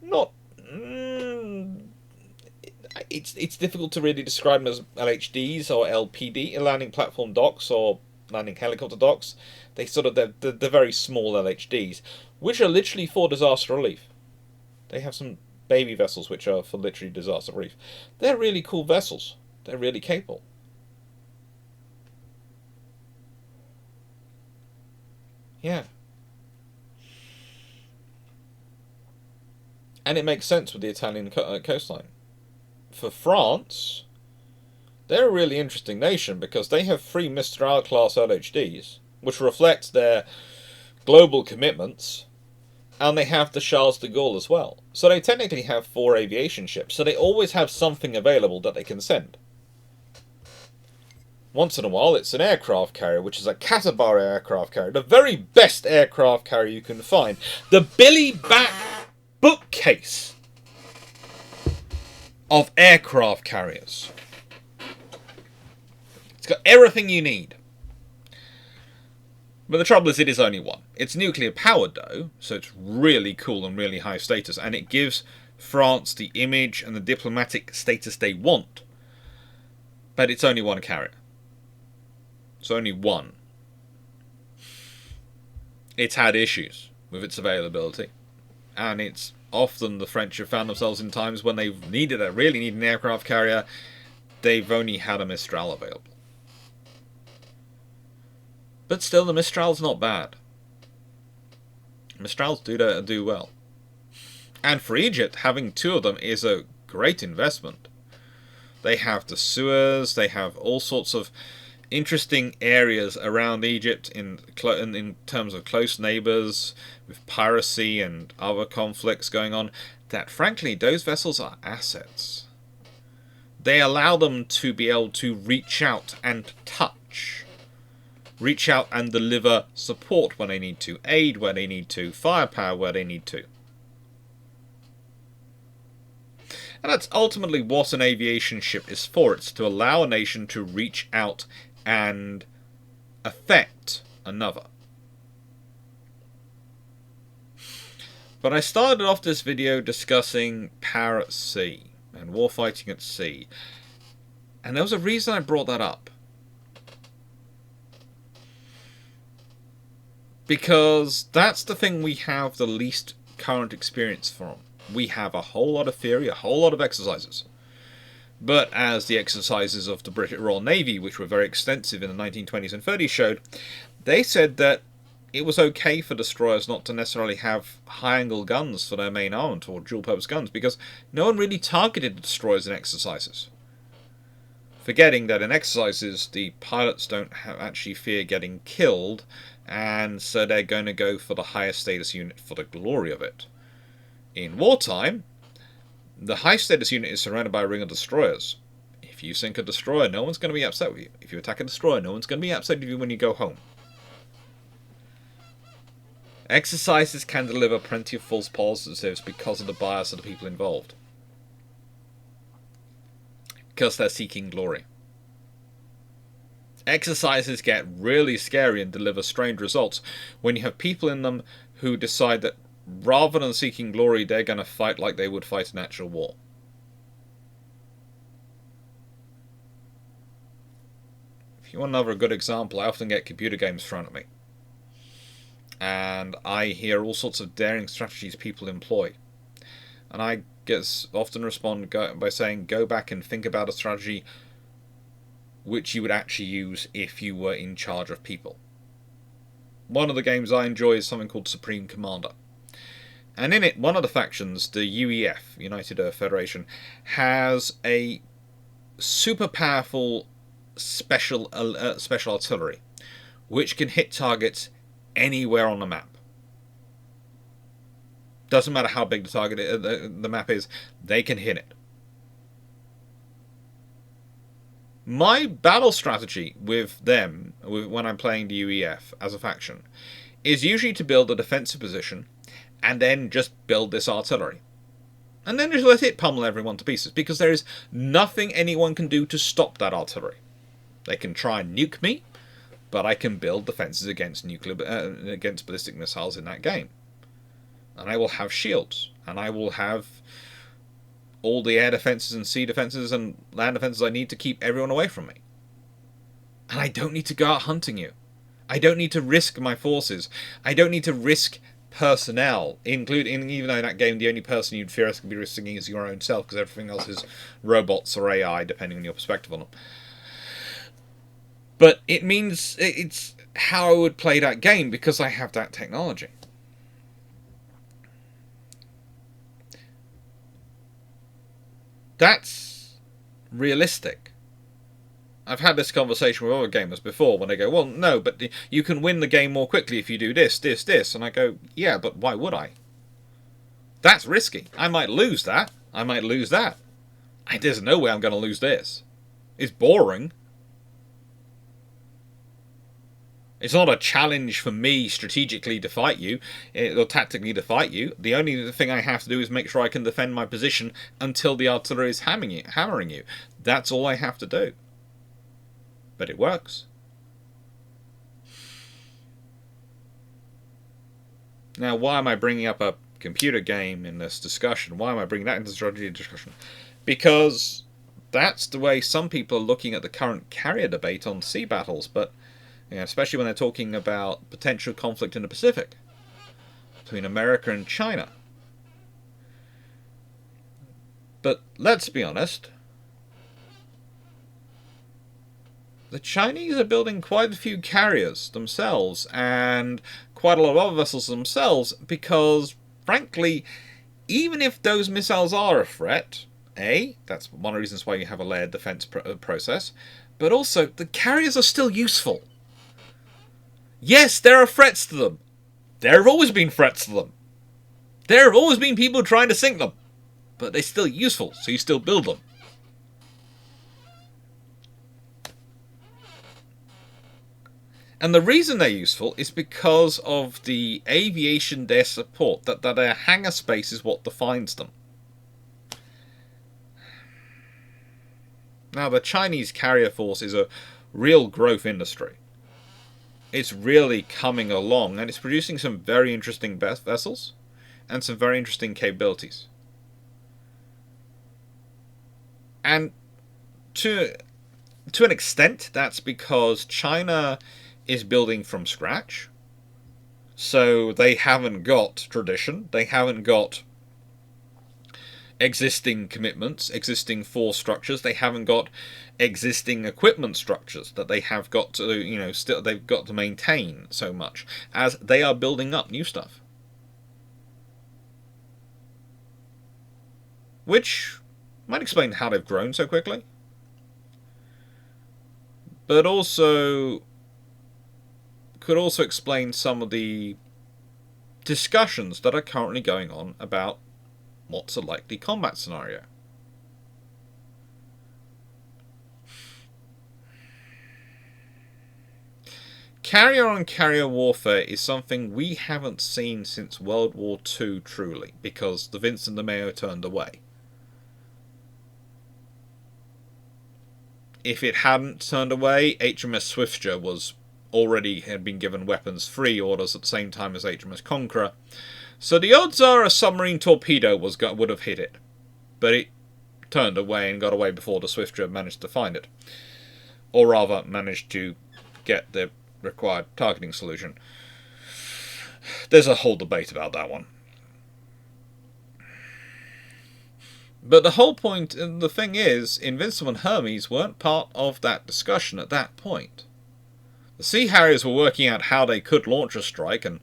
A: not... It's difficult to really describe them as LHDs or LPD, landing platform docks or landing helicopter docks. They're very small LHDs, which are literally for disaster relief. They have some baby vessels which are for literally disaster relief. They're really cool vessels. They're really capable. Yeah. And it makes sense with the Italian coastline. For France, they're a really interesting nation because they have 3 Mistral class LHDs, which reflect their global commitments, and they have the Charles de Gaulle as well. So they technically have 4 aviation ships, so they always have something available that they can send. Once in a while, it's an aircraft carrier, which is a Catabar aircraft carrier, the very best aircraft carrier you can find. The Billy Back bookcase of aircraft carriers. It's got everything you need. But the trouble is, it is only one. It's nuclear powered, though, so it's really cool and really high status, and it gives France the image and the diplomatic status they want. But it's only one carrier. It's only one. It's had issues with its availability, and it's often the French have found themselves in times when they've really needed an aircraft carrier, they've only had a Mistral available. But still, the Mistral's not bad. Mistrals do well. And for Egypt, having two of them is a great investment. They have the sewers, they have all sorts of interesting areas around Egypt in terms of close neighbours, with piracy and other conflicts going on, that frankly, those vessels are assets. They allow them to be able to reach out and touch. Reach out and deliver support when they need to, aid when they need to, firepower where they need to. And that's ultimately what an aviation ship is for. It's to allow a nation to reach out and affect another. But I started off this video discussing power at sea and warfighting at sea. And there was a reason I brought that up. Because that's the thing we have the least current experience from. We have a whole lot of theory, a whole lot of exercises. But as the exercises of the British Royal Navy, which were very extensive in the 1920s and 30s, showed, they said that it was okay for destroyers not to necessarily have high-angle guns for their main armament or dual-purpose guns, because no one really targeted the destroyers in exercises. Forgetting that in exercises, the pilots don't actually fear getting killed, and so they're going to go for the highest status unit for the glory of it. In wartime, the high status unit is surrounded by a ring of destroyers. If you sink a destroyer, no one's going to be upset with you. If you attack a destroyer, no one's going to be upset with you when you go home. Exercises can deliver plenty of false positives because of the bias of the people involved. Because they're seeking glory. Exercises get really scary and deliver strange results when you have people in them who decide that rather than seeking glory, they're going to fight like they would fight an actual war. If you want another good example, I often get computer games thrown at me. And I hear all sorts of daring strategies people employ. And I often respond by saying, go back and think about a strategy which you would actually use if you were in charge of people. One of the games I enjoy is something called Supreme Commander. And in it, one of the factions, the UEF, United Earth Federation, has a super powerful special artillery, which can hit targets anywhere on the map. Doesn't matter how big the target the map is, they can hit it. My battle strategy with them, when I'm playing the UEF as a faction, is usually to build a defensive position and then just build this artillery. And then just let it pummel everyone to pieces, because there is nothing anyone can do to stop that artillery. They can try and nuke me, but I can build defenses against against ballistic missiles in that game. And I will have shields, and I will have all the air defenses and sea defenses and land defenses I need to keep everyone away from me. And I don't need to go out hunting you. I don't need to risk my forces. I don't need to risk personnel, including, even though in that game the only person you'd theoretically be risking is your own self, because everything else is robots or AI, depending on your perspective on them. But it means it's how I would play that game, because I have that technology. That's realistic. I've had this conversation with other gamers before when they go, well, no, but you can win the game more quickly if you do this, this, this. And I go, yeah, but why would I? That's risky. I might lose that. I might lose that. There's no way I'm going to lose this. It's boring. It's not a challenge for me strategically to fight you, or tactically to fight you. The only thing I have to do is make sure I can defend my position until the artillery is hammering you. That's all I have to do. But it works. Now, why am I bringing up a computer game in this discussion? Why am I bringing that into the strategy discussion? Because that's the way some people are looking at the current carrier debate on sea battles, but especially when they're talking about potential conflict in the Pacific between America and China. But let's be honest. The Chinese are building quite a few carriers themselves, and quite a lot of other vessels themselves, because, frankly, even if those missiles are a threat, that's one of the reasons why you have a layered defense process, but also, the carriers are still useful. Yes, there are threats to them. There have always been threats to them. There have always been people trying to sink them. But they're still useful, so you still build them. And the reason they're useful is because of the aviation they support, that their hangar space is what defines them. Now, the Chinese carrier force is a real growth industry. It's really coming along, and it's producing some very interesting vessels and some very interesting capabilities. And to an extent, that's because China is building from scratch. So they haven't got tradition, they haven't got existing commitments, existing force structures, they haven't got existing equipment structures that they have got to, still they've got to maintain so much as they are building up new stuff. Which might explain how they've grown so quickly. But also could also explain some of the discussions that are currently going on about what's a likely combat scenario. Carrier-on-carrier warfare is something we haven't seen since World War II, truly, because the Vincent de Mayo turned away. If it hadn't turned away, HMS Swifter had been given weapons-free orders at the same time as HMS Conqueror, so the odds are a submarine torpedo would have hit it, but it turned away and got away before the Swifter managed to find it, or rather managed to get the required targeting solution. There's a whole debate about that one. But the whole point, and the thing is, Invincible and Hermes weren't part of that discussion at that point. The Sea Harriers were working out how they could launch a strike, and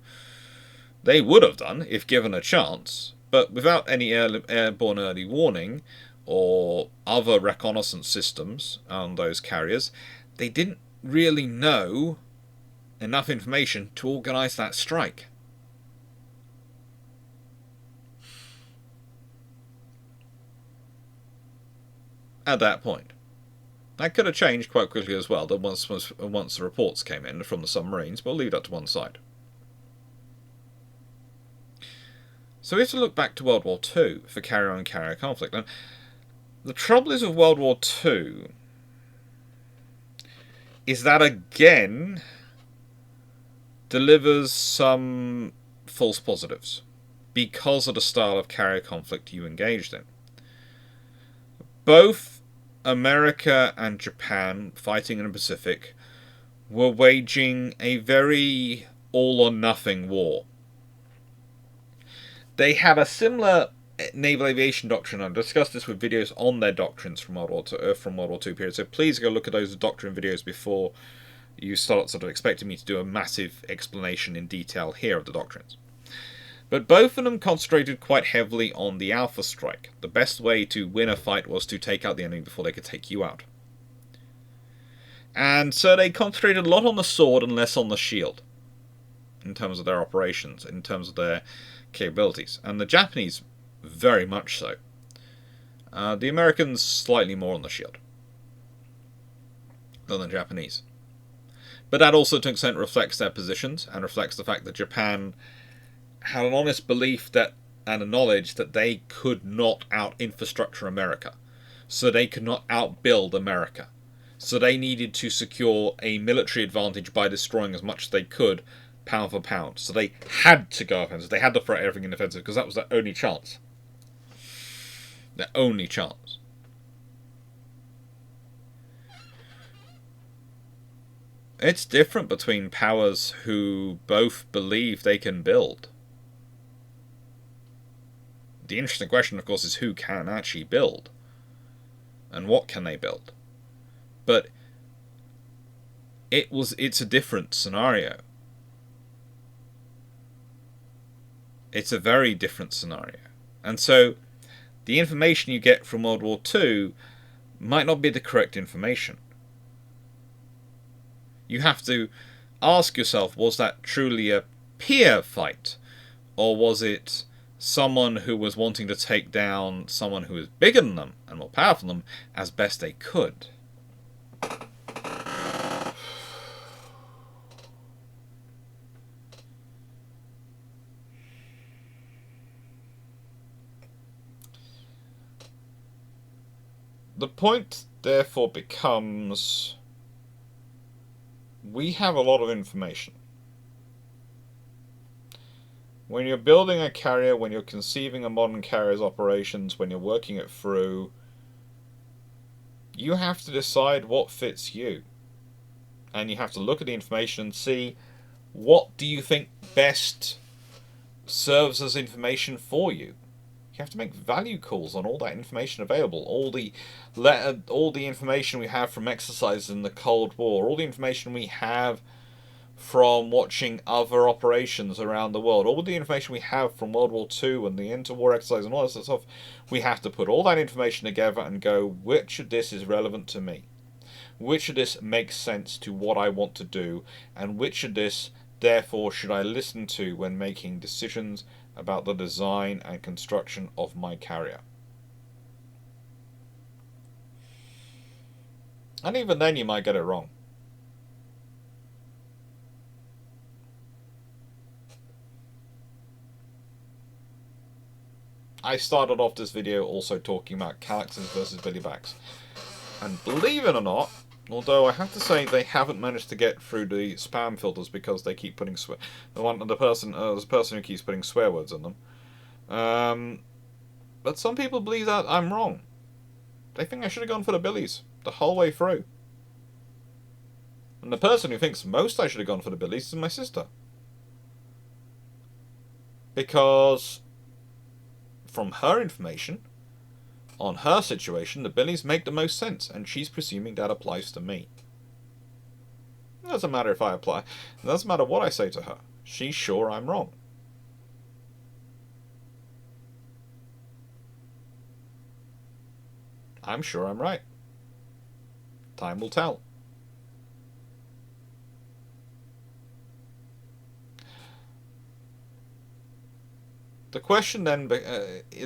A: they would have done if given a chance, but without any airborne early warning or other reconnaissance systems on those carriers, they didn't really know enough information to organise that strike. At that point. That could have changed quite quickly as well, once the reports came in from the submarines, but we'll leave that to one side. So we have to look back to World War II for carrier-on-carrier conflict. And the trouble is with World War II is that, again, delivers some false positives because of the style of carrier conflict you engaged in. Both America and Japan, fighting in the Pacific, were waging a very all-or-nothing war. They had a similar naval aviation doctrine. I've discussed this with videos on their doctrines from World War II period, so please go look at those doctrine videos before you start sort of expecting me to do a massive explanation in detail here of the doctrines. But both of them concentrated quite heavily on the alpha strike. The best way to win a fight was to take out the enemy before they could take you out. And so they concentrated a lot on the sword and less on the shield, in terms of their operations, in terms of their capabilities. And the Japanese, very much so. The Americans, slightly more on the shield than the Japanese. But that also, to an extent, reflects their positions, and reflects the fact that Japan had an honest belief that, and a knowledge that they could not out-infrastructure America. So they could not outbuild America. So they needed to secure a military advantage by destroying as much as they could, pound for pound. So they had to go offensive. They had to throw everything in offensive, because that was their only chance. Their only chance. It's different between powers who both believe they can build. The interesting question, of course, is who can actually build, and what can they build. But It's a different scenario. It's a very different scenario. And so the information you get from World War II might not be the correct information. You have to ask yourself, was that truly a peer fight? Or was it someone who was wanting to take down someone who was bigger than them and more powerful than them as best they could? The point, therefore, becomes we have a lot of information. When you're building a carrier, when you're conceiving a modern carrier's operations, when you're working it through, you have to decide what fits you. And you have to look at the information and see what do you think best serves as information for you. You have to make value calls on all that information available, all the information we have from exercises in the Cold War, all the information we have from watching other operations around the world, all the information we have from World War II and the interwar exercise and all that sort of stuff. We have to put all that information together and go, which of this is relevant to me? Which of this makes sense to what I want to do? And which of this, therefore, should I listen to when making decisions about the design and construction of my carrier? And even then you might get it wrong. I started off this video also talking about Clarkes versus Billybacks. And believe it or not, although I have to say they haven't managed to get through the spam filters because they keep putting the person who keeps putting swear words in them. But some people believe that I'm wrong. They think I should have gone for the Billies the whole way through. And the person who thinks most I should have gone for the Billies is my sister. Because from her information on her situation, the Billies make the most sense, and she's presuming that applies to me. It doesn't matter if I apply. It doesn't matter what I say to her. She's sure I'm wrong. I'm sure I'm right. Time will tell. The question then,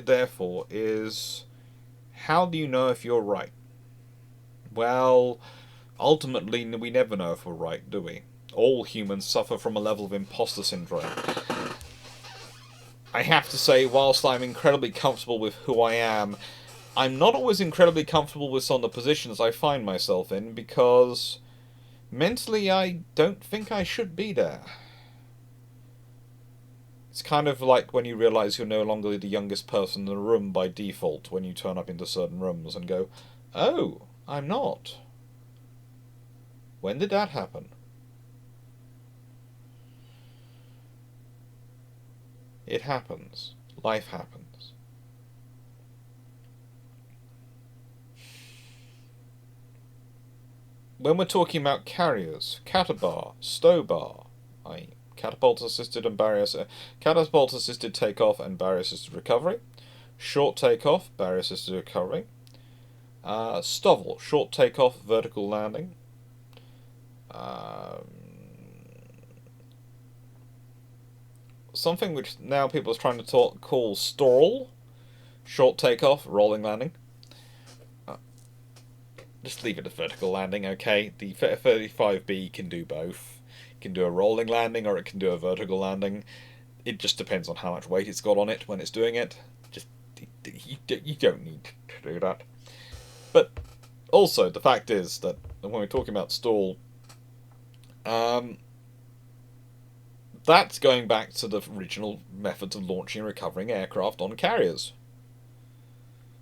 A: therefore, is how do you know if you're right? Well, ultimately, we never know if we're right, do we? All humans suffer from a level of imposter syndrome. I have to say, whilst I'm incredibly comfortable with who I am, I'm not always incredibly comfortable with some of the positions I find myself in, because mentally I don't think I should be there. It's kind of like when you realise you're no longer the youngest person in the room by default when you turn up into certain rooms and go, oh, I'm not. When did that happen? It happens. Life happens. When we're talking about carriers, catabar, stowbar, i.e. catapult-assisted takeoff and barrier-assisted recovery. Short takeoff, barrier-assisted recovery. Stovel, short takeoff, vertical landing. Something which now people are trying to call stall, short takeoff, rolling landing. Just leave it at vertical landing, okay? The 35B can do both. It can do a rolling landing or it can do a vertical landing. It just depends on how much weight it's got on it when it's doing it. Just you don't need to do that. But also, the fact is that when we're talking about stall, that's going back to the original methods of launching and recovering aircraft on carriers.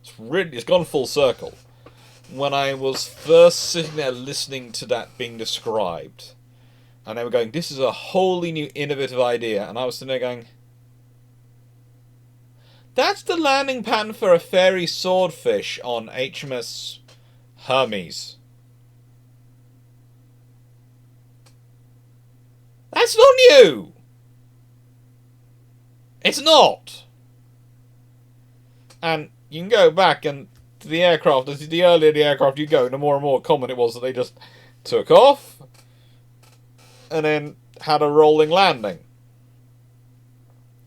A: It's gone full circle. When I was first sitting there listening to that being described, and they were going, this is a wholly new innovative idea, and I was sitting there going, that's the landing pattern for a fairy swordfish on HMS Hermes. That's not new! It's not! And you can go back and to the aircraft, as the earlier the aircraft you go, the more and more common it was that they just took off and then had a rolling landing.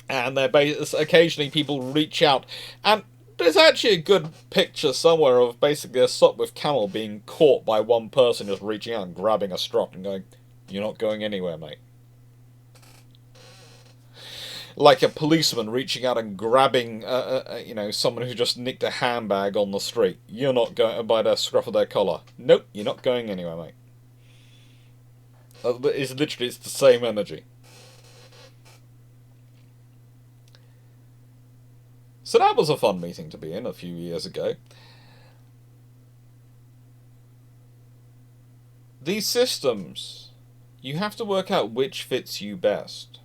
A: And occasionally people reach out, and there's actually a good picture somewhere of basically a Sopwith Camel being caught by one person just reaching out and grabbing a strop and going, "You're not going anywhere, mate." Like a policeman reaching out and grabbing, someone who just nicked a handbag on the street. "You're not going," by the scruff of their collar. "Nope, you're not going anywhere, mate." It's the same energy. So that was a fun meeting to be in a few years ago. These systems, you have to work out which fits you best.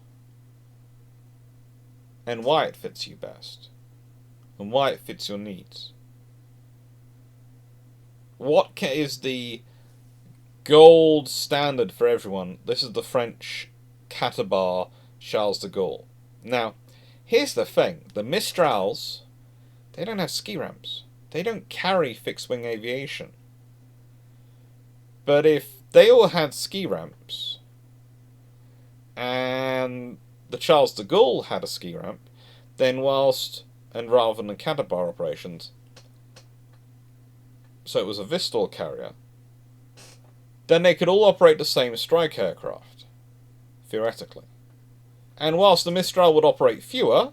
A: And why it fits you best. And why it fits your needs. What is the gold standard for everyone? This is the French Catabar Charles de Gaulle. Now, here's the thing. The Mistrals, they don't have ski ramps. They don't carry fixed-wing aviation. But if they all had ski ramps, and the Charles de Gaulle had a ski ramp, then and rather than Catabar operations, so it was a Vistol carrier, then they could all operate the same strike aircraft, theoretically. And whilst the Mistral would operate fewer,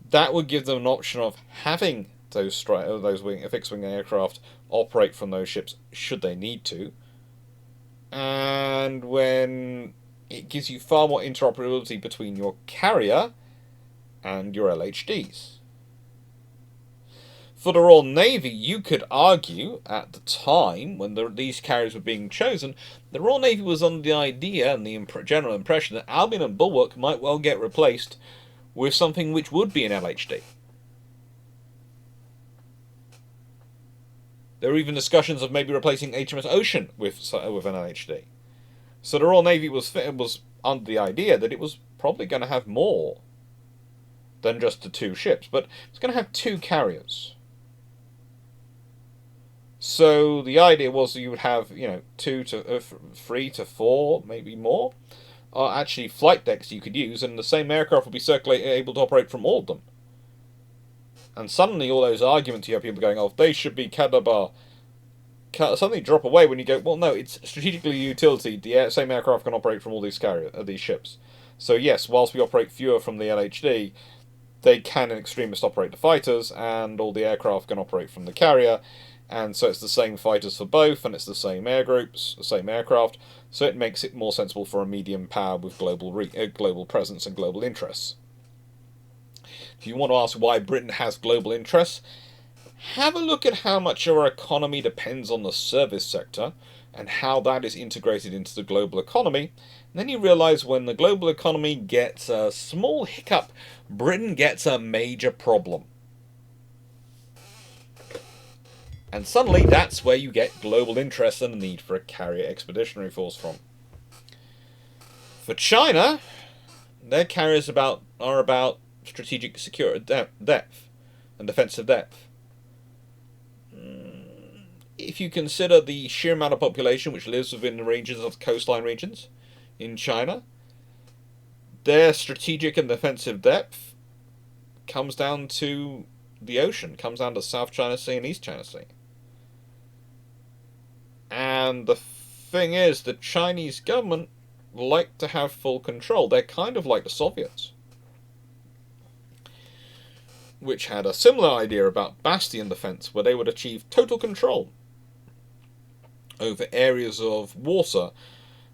A: that would give them an option of having those fixed-wing aircraft operate from those ships should they need to. And when it gives you far more interoperability between your carrier and your LHDs. For the Royal Navy, you could argue, at the time, when these carriers were being chosen, the Royal Navy was under the idea and the general impression that Albion and Bulwark might well get replaced with something which would be an LHD. There were even discussions of maybe replacing HMS Ocean with an LHD. So the Royal Navy was under the idea that it was probably going to have more than just the two ships, but it's going to have two carriers. So the idea was that you would have, 3 to 4, maybe more, actually flight decks you could use, and the same aircraft would be able to operate from all of them. And suddenly all those arguments you have people going, "Oh, they should be Catabar," suddenly drop away when you go, well, no, it's strategically utility. The same aircraft can operate from all these ships. So yes, whilst we operate fewer from the LHD, they can in extremis operate the fighters, and all the aircraft can operate from the carrier. And so it's the same fighters for both, and it's the same air groups, the same aircraft. So it makes it more sensible for a medium power with global presence and global interests. If you want to ask why Britain has global interests, have a look at how much our economy depends on the service sector and how that is integrated into the global economy. And then you realise when the global economy gets a small hiccup, Britain gets a major problem. And suddenly that's where you get global interest and the need for a carrier expeditionary force from. For China, their carriers are about strategic security depth and defensive depth. If you consider the sheer amount of population which lives within the ranges of coastline regions in China, their strategic and defensive depth comes down to the ocean, comes down to South China Sea and East China Sea. And the thing is, the Chinese government like to have full control. They're kind of like the Soviets, which had a similar idea about bastion defense, where they would achieve total control over areas of water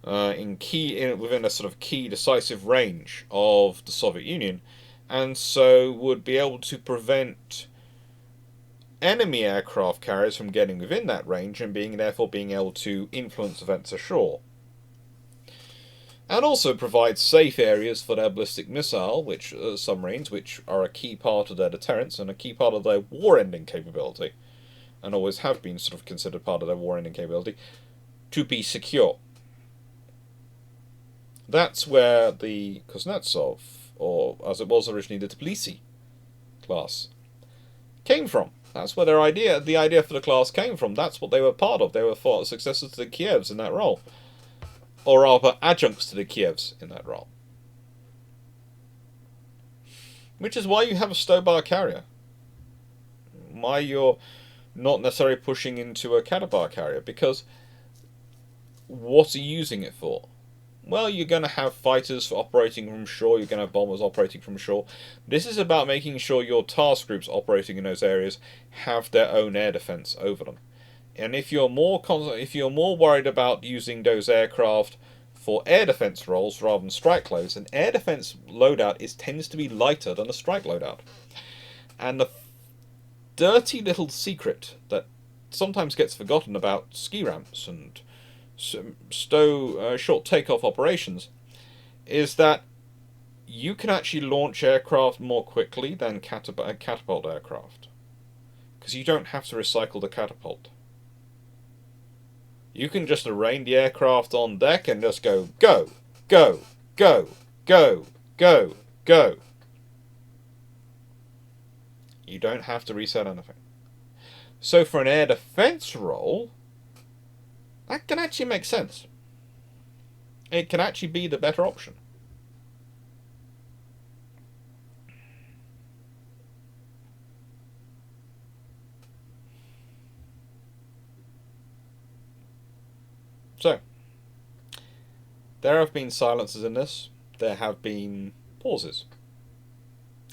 A: within a sort of key decisive range of the Soviet Union, and so would be able to prevent enemy aircraft carriers from getting within that range and therefore being able to influence events ashore. And also provide safe areas for their ballistic missile submarines, which are a key part of their deterrence and a key part of their war-ending capability, and always have been sort of considered part of their war-ending capability, to be secure. That's where the Kuznetsov, or as it was originally the Tbilisi class, came from. That's where the idea for the class came from. That's what they were part of. They were successors to the Kievs in that role. Or rather, adjuncts to the Kievs in that role. Which is why you have a Stobar carrier. Why you're not necessarily pushing into a Katabar carrier. Because what are you using it for? Well, you're going to have fighters operating from shore, you're going to have bombers operating from shore. This is about making sure your task groups operating in those areas have their own air defense over them. And if you're more worried about using those aircraft for air defense roles rather than strike loads, an air defense loadout tends to be lighter than a strike loadout. And the dirty little secret that sometimes gets forgotten about ski ramps and short takeoff operations is that you can actually launch aircraft more quickly than catapult aircraft, because you don't have to recycle the catapult. You can just arraign the aircraft on deck and just go, go, go, go, go, go, go. You don't have to reset anything. So for an air defense role, that can actually make sense. It can actually be the better option. So, there have been silences in this. There have been pauses.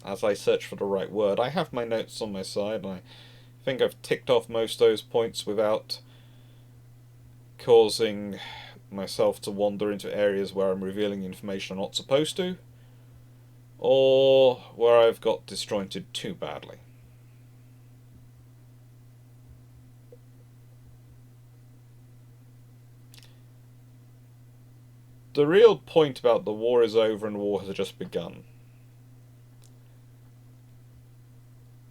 A: As I search for the right word, I have my notes on my side, and I think I've ticked off most of those points without causing myself to wander into areas where I'm revealing information I'm not supposed to, or where I've got disjointed too badly. The real point about the war is over and war has just begun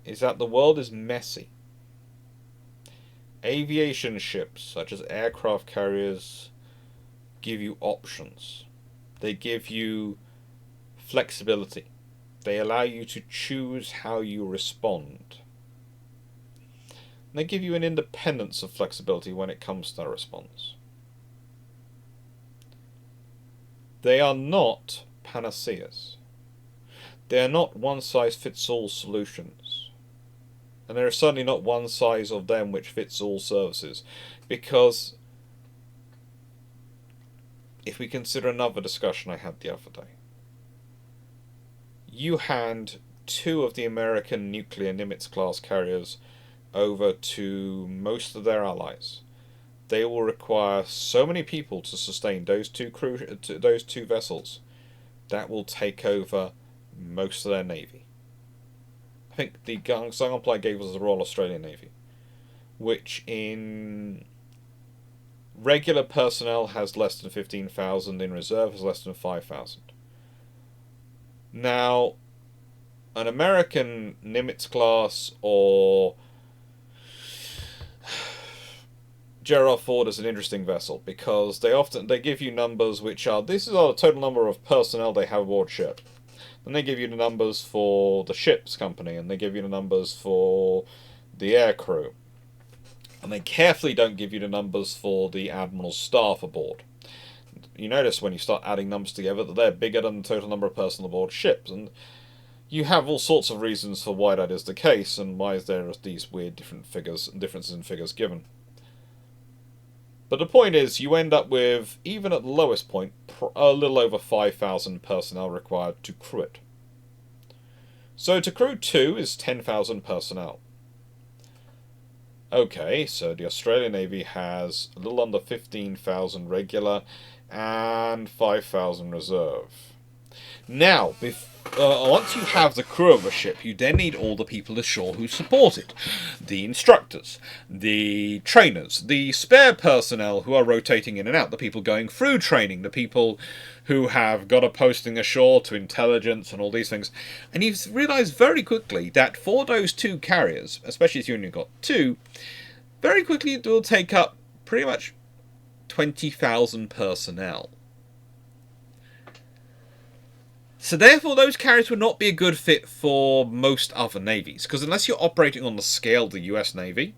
A: is that the world is messy. Aviation ships, such as aircraft carriers, give you options. They give you flexibility. They allow you to choose how you respond. And they give you an independence of flexibility when it comes to that response. They are not panaceas. They are not one-size-fits-all solutions. And there is certainly not one size of them which fits all services. Because if we consider another discussion I had the other day, you hand 2 of the American nuclear Nimitz-class carriers over to most of their allies. They will require so many people to sustain those two vessels. That will take over most of their navy. I think the example I gave was the Royal Australian Navy, which in regular personnel has less than 15,000, in reserve has less than 5,000. Now, an American Nimitz class or Gerald Ford is an interesting vessel because they give you numbers which are, this is our total number of personnel they have aboard ship. Then they give you the numbers for the ship's company, and they give you the numbers for the air crew. And they carefully don't give you the numbers for the admiral's staff aboard. You notice when you start adding numbers together that they're bigger than the total number of personnel aboard ships, and you have all sorts of reasons for why that is the case, and why there are these weird differences in figures given. But the point is, you end up with, even at the lowest point, a little over 5,000 personnel required to crew it. So to crew 2 is 10,000 personnel. Okay, so the Australian Navy has a little under 15,000 regular and 5,000 reserve. Now, once you have the crew of a ship, you then need all the people ashore who support it. The instructors, the trainers, the spare personnel who are rotating in and out, the people going through training, the people who have got a posting ashore to intelligence and all these things. And you realise very quickly that for those 2 carriers, especially if you only got 2, very quickly it will take up pretty much 20,000 personnel. So therefore, those carriers would not be a good fit for most other navies, because unless you're operating on the scale of the US Navy,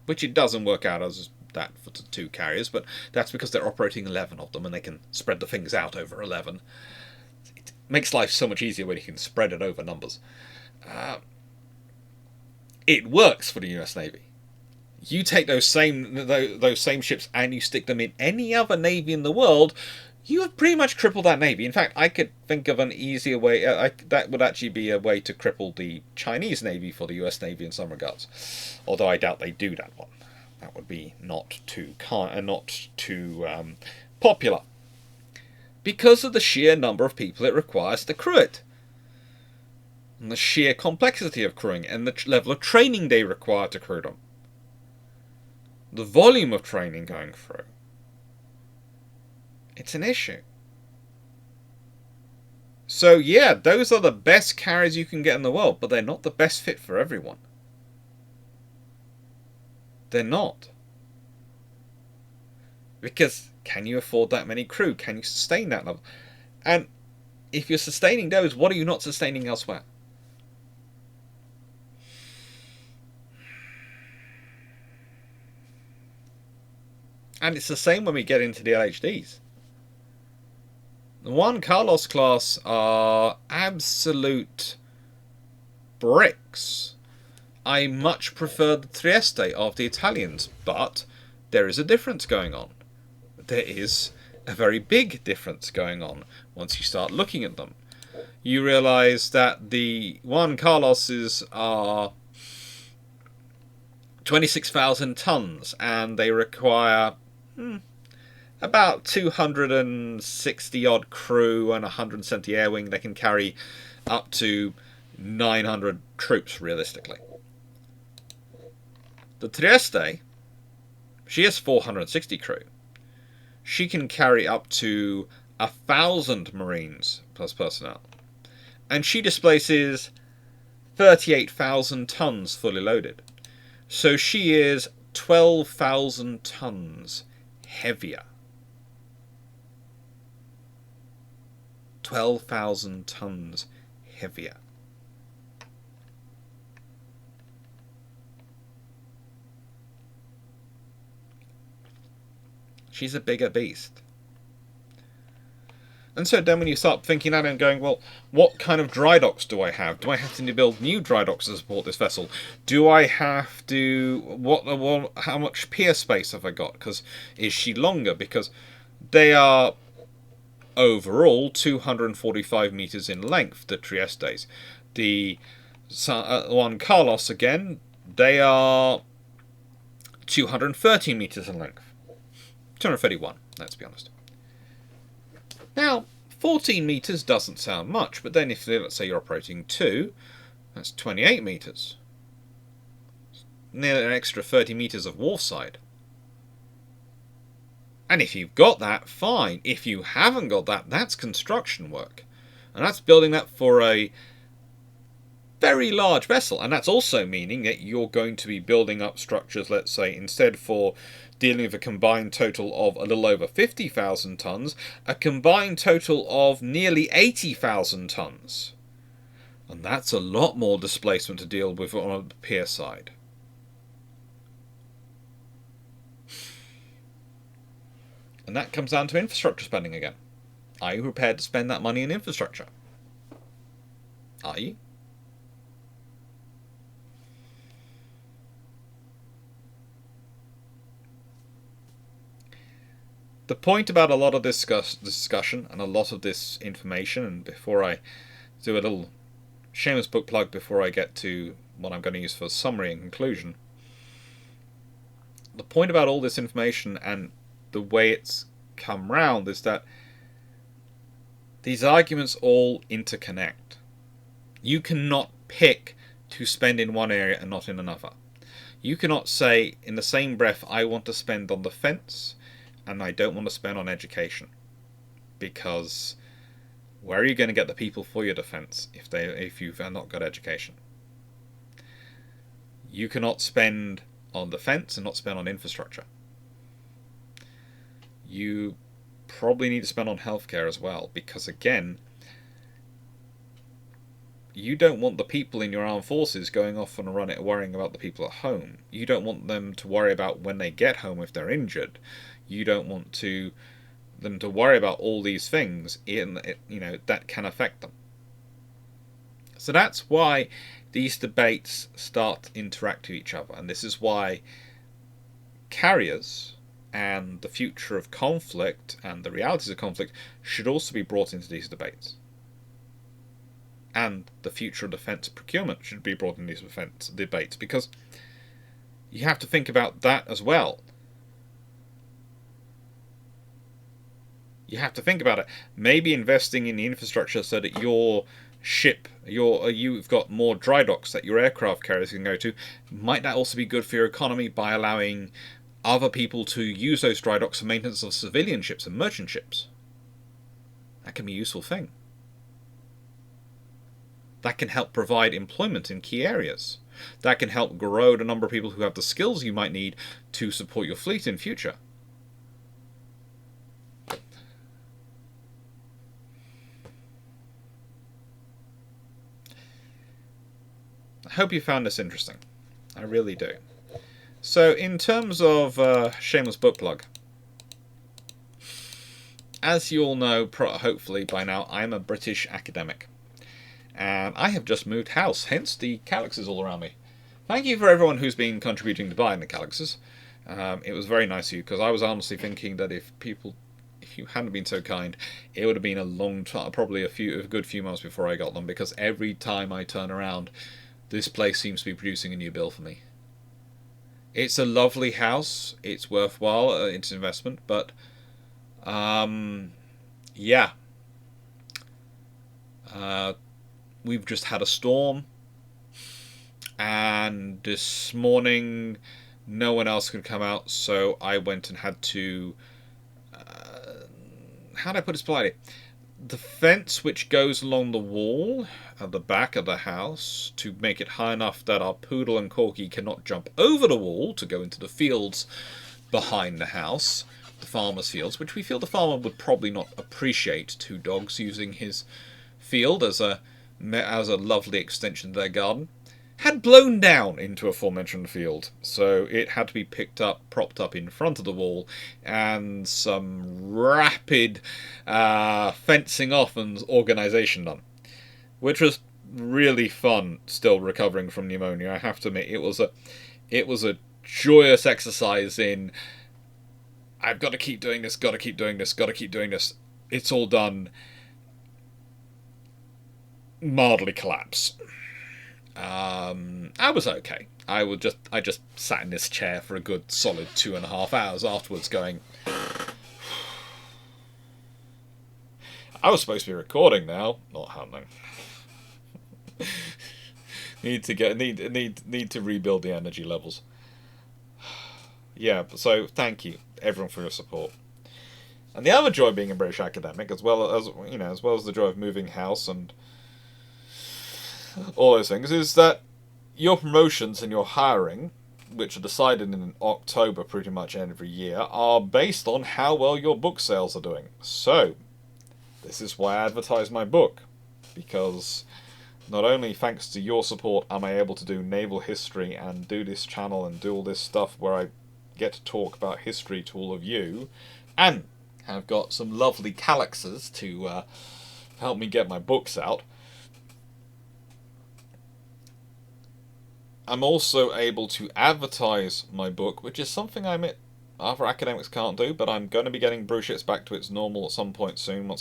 A: which it doesn't work out as that for 2 carriers, but that's because they're operating 11 of them and they can spread the things out over 11. It makes life so much easier when you can spread it over numbers. It works for the US Navy. You take those same ships and you stick them in any other navy in the world, you have pretty much crippled that navy. In fact, I could think of an easier way. That would actually be a way to cripple the Chinese Navy for the US Navy in some regards. Although I doubt they do that one. That would be not too popular. Because of the sheer number of people it requires to crew it. And the sheer complexity of crewing and the level of training they require to crew them. The volume of training going through. It's an issue. So yeah, those are the best carriers you can get in the world, but they're not the best fit for everyone. They're not. Because can you afford that many crew? Can you sustain that level? And if you're sustaining those, what are you not sustaining elsewhere? And it's the same when we get into the LHDs. The Juan Carlos class are absolute bricks. I much prefer the Trieste of the Italians, but there is a difference going on. There is a very big difference going on once you start looking at them. You realise that the Juan Carloses are 26,000 tons and they require about 260 odd crew and 170 air wing. They can carry up to 900 troops realistically. The Trieste, she has 460 crew. She can carry up to 1,000 marines plus personnel. And she displaces 38,000 tons fully loaded. So she is 12,000 tons heavier. 12,000 tons heavier. She's a bigger beast. And so then when you start thinking that and going, well, what kind of dry docks do I have? Do I have to build new dry docks to support this vessel? Do I have to... how much pier space have I got? Because is she longer? Because they are overall 245 meters in length, the Triestes. The Juan Carlos, again, they are 230 meters in length. 231, let's be honest. Now, 14 meters doesn't sound much, but then if, let's say, you're operating 2, that's 28 meters. Nearly an extra 30 meters of wharf side. And if you've got that, fine. If you haven't got that, that's construction work. And that's building that for a very large vessel. And that's also meaning that you're going to be building up structures, let's say, instead for dealing with a combined total of a little over 50,000 tons, a combined total of nearly 80,000 tons. And that's a lot more displacement to deal with on the pier side. And that comes down to infrastructure spending again. Are you prepared to spend that money in infrastructure? Are you? The point about a lot of this discussion and a lot of this information, and before I do a little shameless book plug before I get to what I'm going to use for summary and conclusion, the point about all this information and the way it's come round is that these arguments all interconnect. You cannot pick to spend in one area and not in another. You cannot say in the same breath, I want to spend on defense and I don't want to spend on education, because where are you going to get the people for your defense if you've not got education? You cannot spend on defense and not spend on infrastructure. You probably need to spend on healthcare as well, because again, You don't want the people in your armed forces going off on a run worrying about the people at home. You don't want them to worry about when they get home if they're injured. You don't want them to worry about all these things that can affect them. So that's why these debates start to interact with each other, and this is why carriers and the future of conflict and the realities of conflict should also be brought into these debates. And the future of defence procurement should be brought into these defence debates, because you have to think about that as well. You have to think about it. Maybe investing in the infrastructure so that your ship, you've got more dry docks that your aircraft carriers can go to. Might that also be good for your economy by allowing other people to use those dry docks for maintenance of civilian ships and merchant ships? That can be a useful thing. That can help provide employment in key areas. That can help grow the number of people who have the skills you might need to support your fleet in future. I hope you found this interesting. I really do. So, in terms of shameless book plug, as you all know, hopefully by now, I'm a British academic. And I have just moved house, hence the calyxes all around me. Thank you for everyone who's been contributing to buying the calyxes. It was very nice of you, because I was honestly thinking that if you hadn't been so kind, it would have been a long time, probably a good few months before I got them, because every time I turn around, this place seems to be producing a new bill for me. It's a lovely house. It's worthwhile. It's an investment, but yeah. We've just had a storm, and this morning no one else could come out, so I went and had to. How do I put this politely? The fence which goes along the wall at the back of the house to make it high enough that our poodle and Corky cannot jump over the wall to go into the fields behind the house, the farmer's fields, which we feel the farmer would probably not appreciate two dogs using his field as a lovely extension to their garden, had blown down into aforementioned field, so it had to be picked up, propped up in front of the wall, and some rapid fencing off and organisation done, which was really fun. Still recovering from pneumonia, I have to admit, it was a joyous exercise in I've got to keep doing this, got to keep doing this, got to keep doing this. It's all done. Mildly collapse. I was okay. I just sat in this chair for a good solid 2.5 hours afterwards going, I was supposed to be recording now, not happening. need to rebuild the energy levels. Yeah, so thank you everyone for your support. And the other joy of being a British academic, as well as the joy of moving house and all those things, is that your promotions and your hiring, which are decided in October pretty much every year, are based on how well your book sales are doing. So, this is why I advertise my book, because not only thanks to your support am I able to do naval history and do this channel and do all this stuff where I get to talk about history to all of you, and have got some lovely calyxes to help me get my books out, I'm also able to advertise my book, which is something I admit other academics can't do, but I'm going to be getting Brewshits back to its normal at some point soon when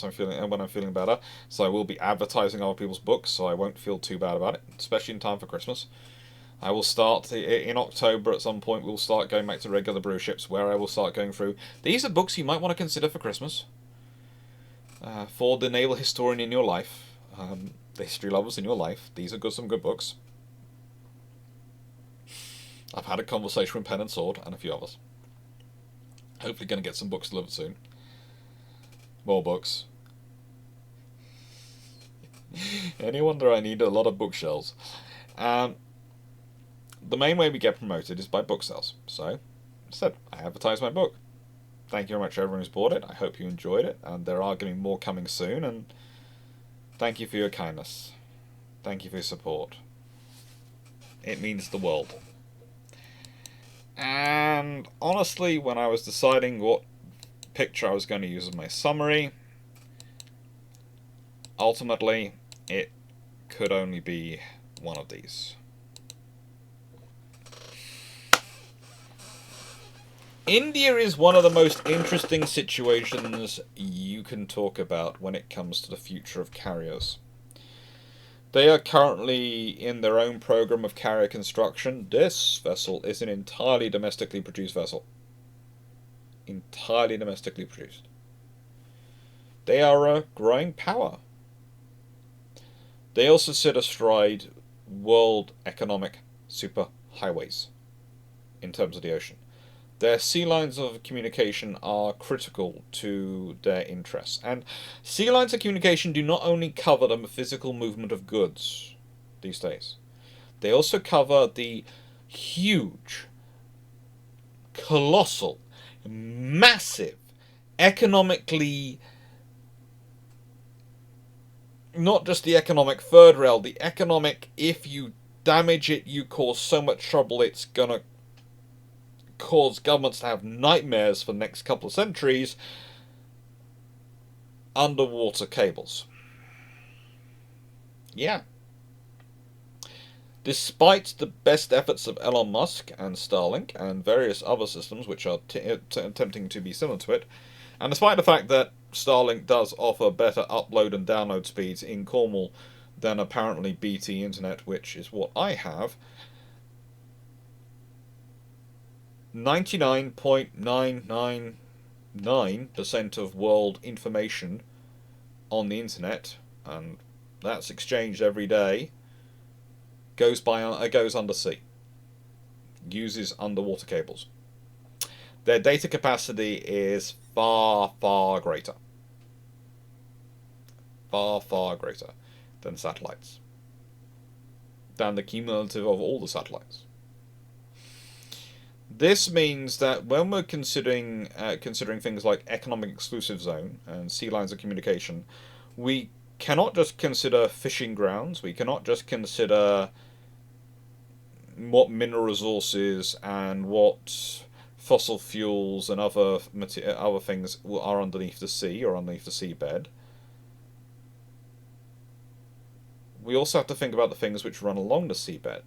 A: I'm feeling better. So I will be advertising other people's books, so I won't feel too bad about it, especially in time for Christmas. I will start in October at some point. We'll start going back to regular Brewships, where I will start going through. These are books you might want to consider for Christmas. For the naval historian in your life, the history lovers in your life, these are some good books. I've had a conversation with Pen and Sword and a few others. Hopefully going to get some books delivered soon. More books. Any wonder I need a lot of bookshelves. The main way we get promoted is by book sales. So, as I said, I advertise my book. Thank you very much to everyone who's bought it. I hope you enjoyed it, and there are going to be more coming soon, and thank you for your kindness. Thank you for your support. It means the world. And honestly, when I was deciding what picture I was going to use as my summary, ultimately, it could only be one of these. India is one of the most interesting situations you can talk about when it comes to the future of carriers. They are currently in their own program of carrier construction. This vessel is an entirely domestically produced vessel. Entirely domestically produced. They are a growing power. They also sit astride world economic superhighways in terms of the ocean. Their sea lines of communication are critical to their interests. And sea lines of communication do not only cover the physical movement of goods these days, they also cover the huge, colossal, massive, economically, not just the economic third rail, the economic, if you damage it, you cause so much trouble, it's gonna cause governments to have nightmares for the next couple of centuries, underwater cables. Yeah. Despite the best efforts of Elon Musk and Starlink and various other systems which are attempting to be similar to it, and despite the fact that Starlink does offer better upload and download speeds in Cornwall than apparently BT Internet, which is what I have, 99.999% of world information on the internet, and that's exchanged every day, goes undersea, uses underwater cables. Their data capacity is far, far greater. Far, far greater than satellites. Than the cumulative of all the satellites. This means that when we're considering things like economic exclusive zone and sea lines of communication, we cannot just consider fishing grounds. We cannot just consider what mineral resources and what fossil fuels and other things are underneath the sea or underneath the seabed. We also have to think about the things which run along the seabed.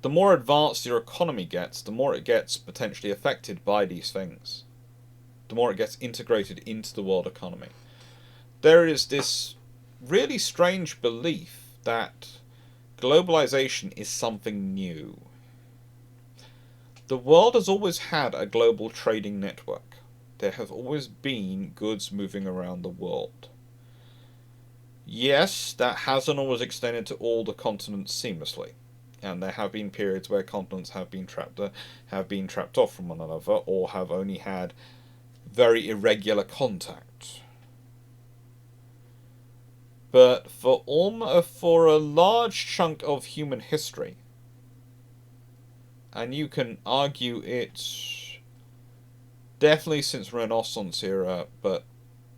A: The more advanced your economy gets, the more it gets potentially affected by these things. The more it gets integrated into the world economy. There is this really strange belief that globalization is something new. The world has always had a global trading network. There have always been goods moving around the world. Yes, that hasn't always extended to all the continents seamlessly. And there have been periods where continents have been trapped off from one another, or have only had very irregular contact. But for a large chunk of human history, and you can argue it's definitely since Renaissance era, but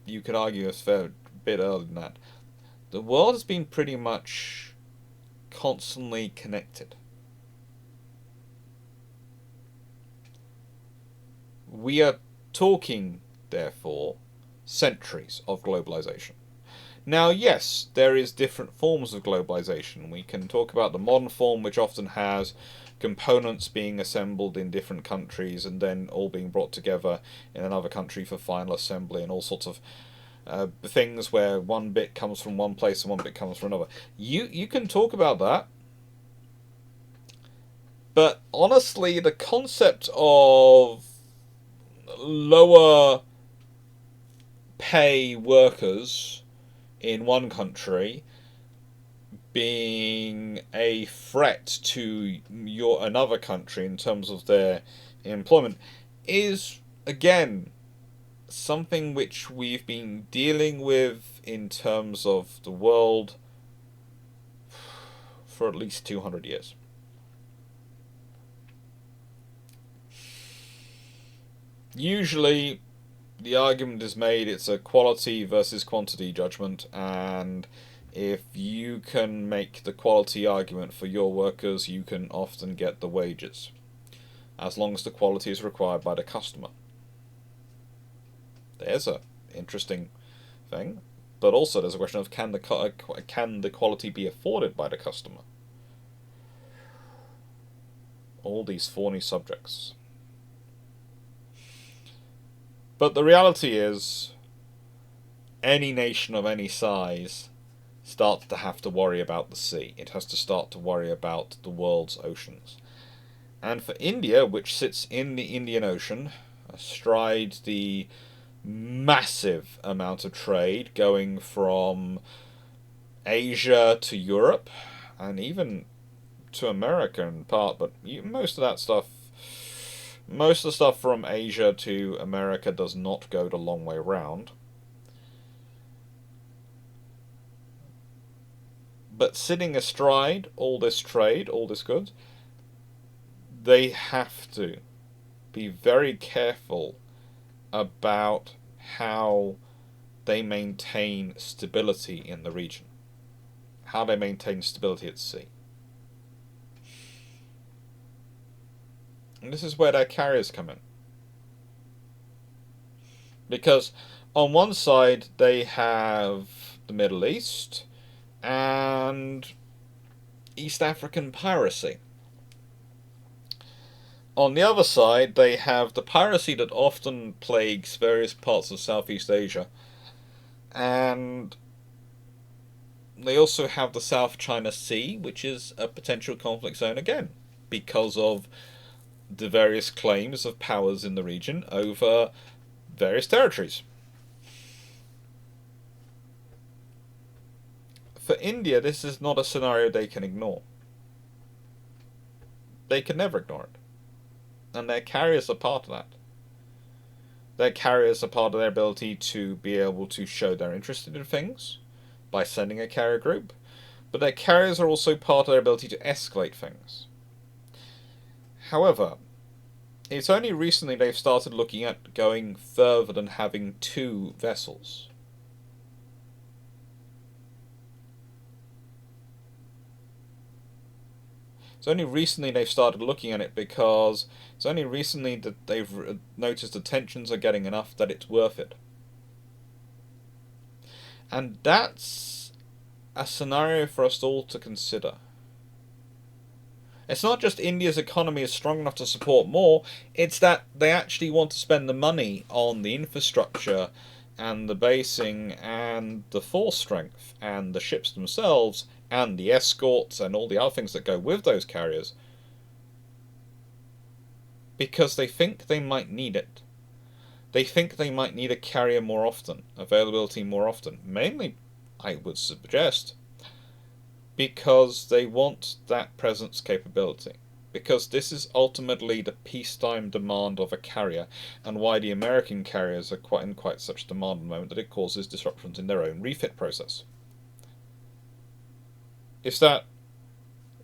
A: you could argue a fair bit earlier than that, the world has been pretty much constantly connected. We are talking, therefore, centuries of globalization. Now, yes, there is different forms of globalization. We can talk about the modern form, which often has components being assembled in different countries and then all being brought together in another country for final assembly, and all sorts of things where one bit comes from one place and one bit comes from another. You can talk about that, but honestly, the concept of lower pay workers in one country being a threat to another country in terms of their employment is, again, something which we've been dealing with in terms of the world for at least 200 years. Usually, the argument is made it's a quality versus quantity judgment, and if you can make the quality argument for your workers, you can often get the wages, as long as the quality is required by the customer. There's a interesting thing, but also there's a question of can the quality be afforded by the customer? All these thorny subjects. But the reality is, any nation of any size starts to have to worry about the sea. It has to start to worry about the world's oceans. And for India, which sits in the Indian Ocean, astride the massive amount of trade going from Asia to Europe, and even to America in part, but most of the stuff from Asia to America does not go the long way round. But sitting astride all this trade, all this goods, they have to be very careful about how they maintain stability in the region, how they maintain stability at sea. And this is where their carriers come in. Because on one side they have the Middle East and East African piracy. On the other side, they have the piracy that often plagues various parts of Southeast Asia, and they also have the South China Sea, which is a potential conflict zone again, because of the various claims of powers in the region over various territories. For India, this is not a scenario they can ignore. They can never ignore it. And their carriers are part of that. Their carriers are part of their ability to be able to show they're interested in things by sending a carrier group, but their carriers are also part of their ability to escalate things. However, it's only recently they've started looking at going further than having 2 vessels. It's only recently they've started looking at it because it's only recently that they've noticed the tensions are getting enough that it's worth it. And that's a scenario for us all to consider. It's not just India's economy is strong enough to support more, it's that they actually want to spend the money on the infrastructure and the basing and the force strength and the ships themselves and the escorts and all the other things that go with those carriers, because they think they might need it. They think they might need a carrier more often, availability more often. Mainly, I would suggest, because they want that presence capability. Because this is ultimately the peacetime demand of a carrier, and why the American carriers are in quite such demand at the moment that it causes disruptions in their own refit process. It's that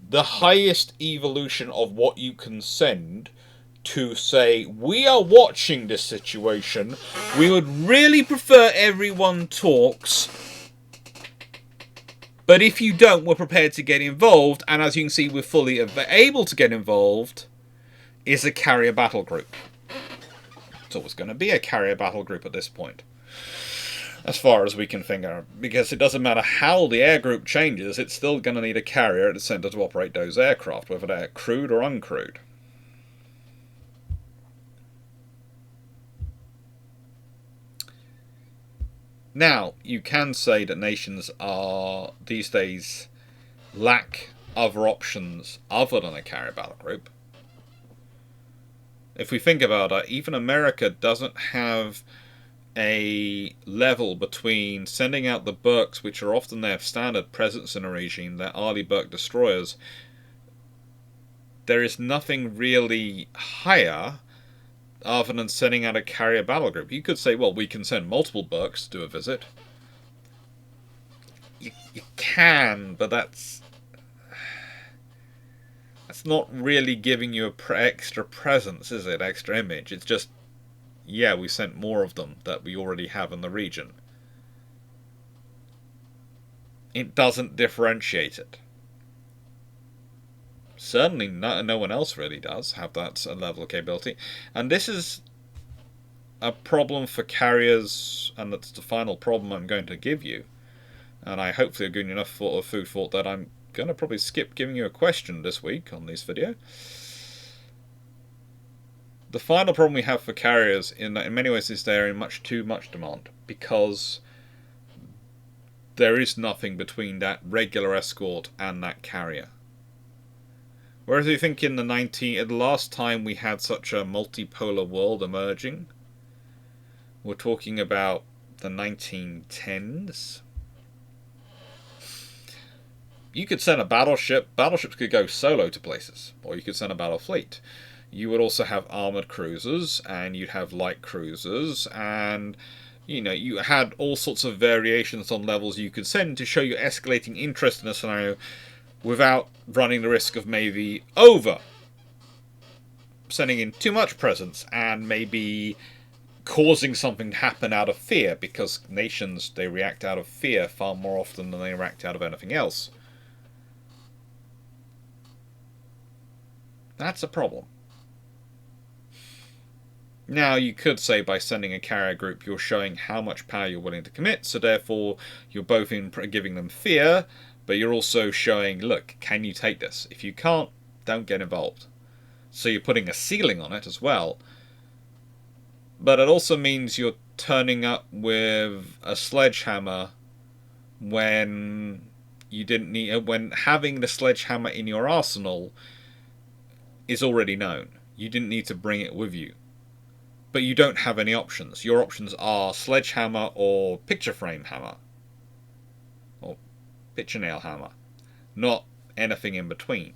A: the highest evolution of what you can send to say, we are watching this situation, we would really prefer everyone talks, but if you don't, we're prepared to get involved, and as you can see, we're fully able to get involved, is a carrier battle group. It's always going to be a carrier battle group at this point, as far as we can figure, because it doesn't matter how the air group changes, it's still going to need a carrier at the centre to operate those aircraft, whether they're crewed or uncrewed. Now, you can say that nations are, these days, lack other options other than a carrier battle group. If we think about it, even America doesn't have a level between sending out the Burkes, which are often their standard presence in a regime, their Arleigh Burke destroyers. There is nothing really higher other than sending out a carrier battle group. You could say, well, we can send multiple Burkes to do a visit. You can, but that's not really giving you extra presence, is it? Extra image. It's just yeah, we sent more of them that we already have in the region. It doesn't differentiate it. Certainly no one else really does have that level of capability. And this is a problem for carriers, and that's the final problem I'm going to give you. And I hopefully are giving you enough food for that I'm going to probably skip giving you a question this week on this video. The final problem we have for carriers in many ways is they're in much too much demand, because there is nothing between that regular escort and that carrier. Whereas you think in the last time we had such a multipolar world emerging, we're talking about the 1910s. You could send a battleship. Battleships could go solo to places, or you could send a battle fleet. You would also have armored cruisers, and you'd have light cruisers, and you had all sorts of variations on levels you could send to show your escalating interest in a scenario without running the risk of maybe sending in too much presence and maybe causing something to happen out of fear, because nations, they react out of fear far more often than they react out of anything else. That's a problem. Now, you could say by sending a carrier group, you're showing how much power you're willing to commit, so therefore you're both giving them fear, but you're also showing, look, can you take this? If you can't, don't get involved. So you're putting a ceiling on it as well. But it also means you're turning up with a sledgehammer when you didn't need, when having the sledgehammer in your arsenal is already known. You didn't need to bring it with you. But you don't have any options. Your options are sledgehammer or picture frame hammer. Or picture nail hammer. Not anything in between.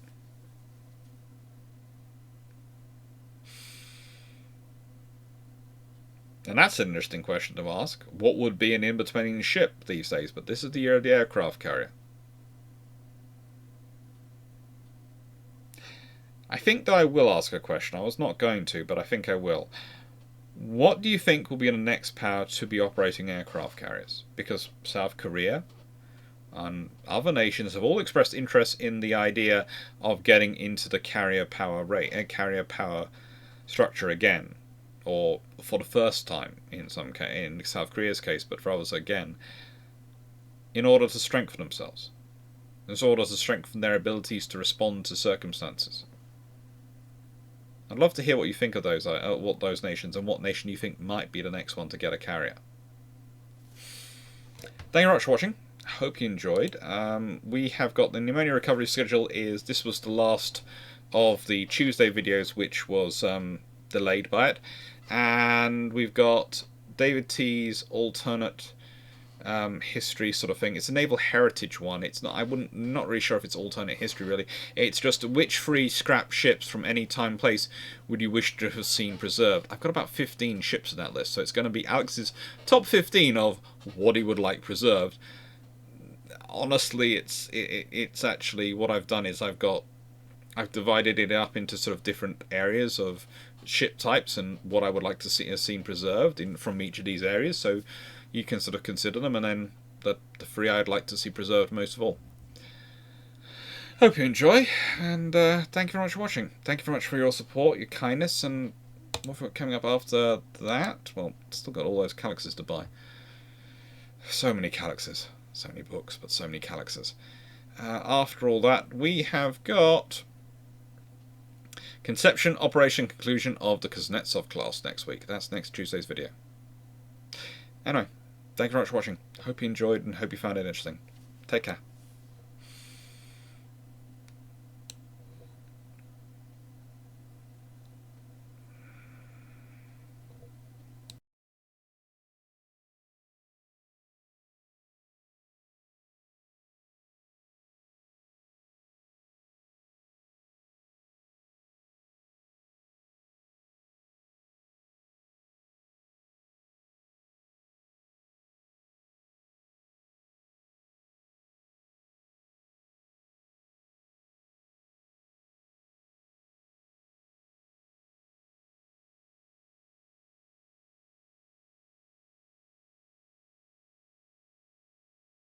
A: And that's an interesting question to ask. What would be an in-between ship these days? But this is the year of the aircraft carrier. I think that I will ask a question. I was not going to, but I think I will. What do you think will be the next power to be operating aircraft carriers? Because South Korea and other nations have all expressed interest in the idea of getting into the carrier power structure again, or for the first time in South Korea's case, but for others again, in order to strengthen themselves, in order to strengthen their abilities to respond to circumstances. I'd love to hear what you think of those nations, and what nation you think might be the next one to get a carrier. Thank you very much for watching. I hope you enjoyed. We have got the pneumonia recovery schedule. This was the last of the Tuesday videos, which was delayed by it, and we've got David T's alternate history sort of thing. It's a naval heritage one. It's not. Not really sure if it's alternate history really. It's just which 3 scrap ships from any time place would you wish to have seen preserved. I've got about 15 ships in that list, so it's going to be Alex's top 15 of what he would like preserved. Honestly, it's actually what I've done is I've divided it up into sort of different areas of ship types and what I would like to see seen preserved from each of these areas. So you can sort of consider them, and then the 3 I'd like to see preserved most of all. Hope you enjoy, and thank you very much for watching. Thank you very much for your support, your kindness, and what have we got coming up after that? Well, still got all those calyxes to buy. So many calyxes. So many books, but so many calyxes. After all that, we have got Conception, Operation, Conclusion of the Kuznetsov class next week. That's next Tuesday's video. Anyway, thank you very much for watching. Hope you enjoyed and hope you found it interesting. Take care.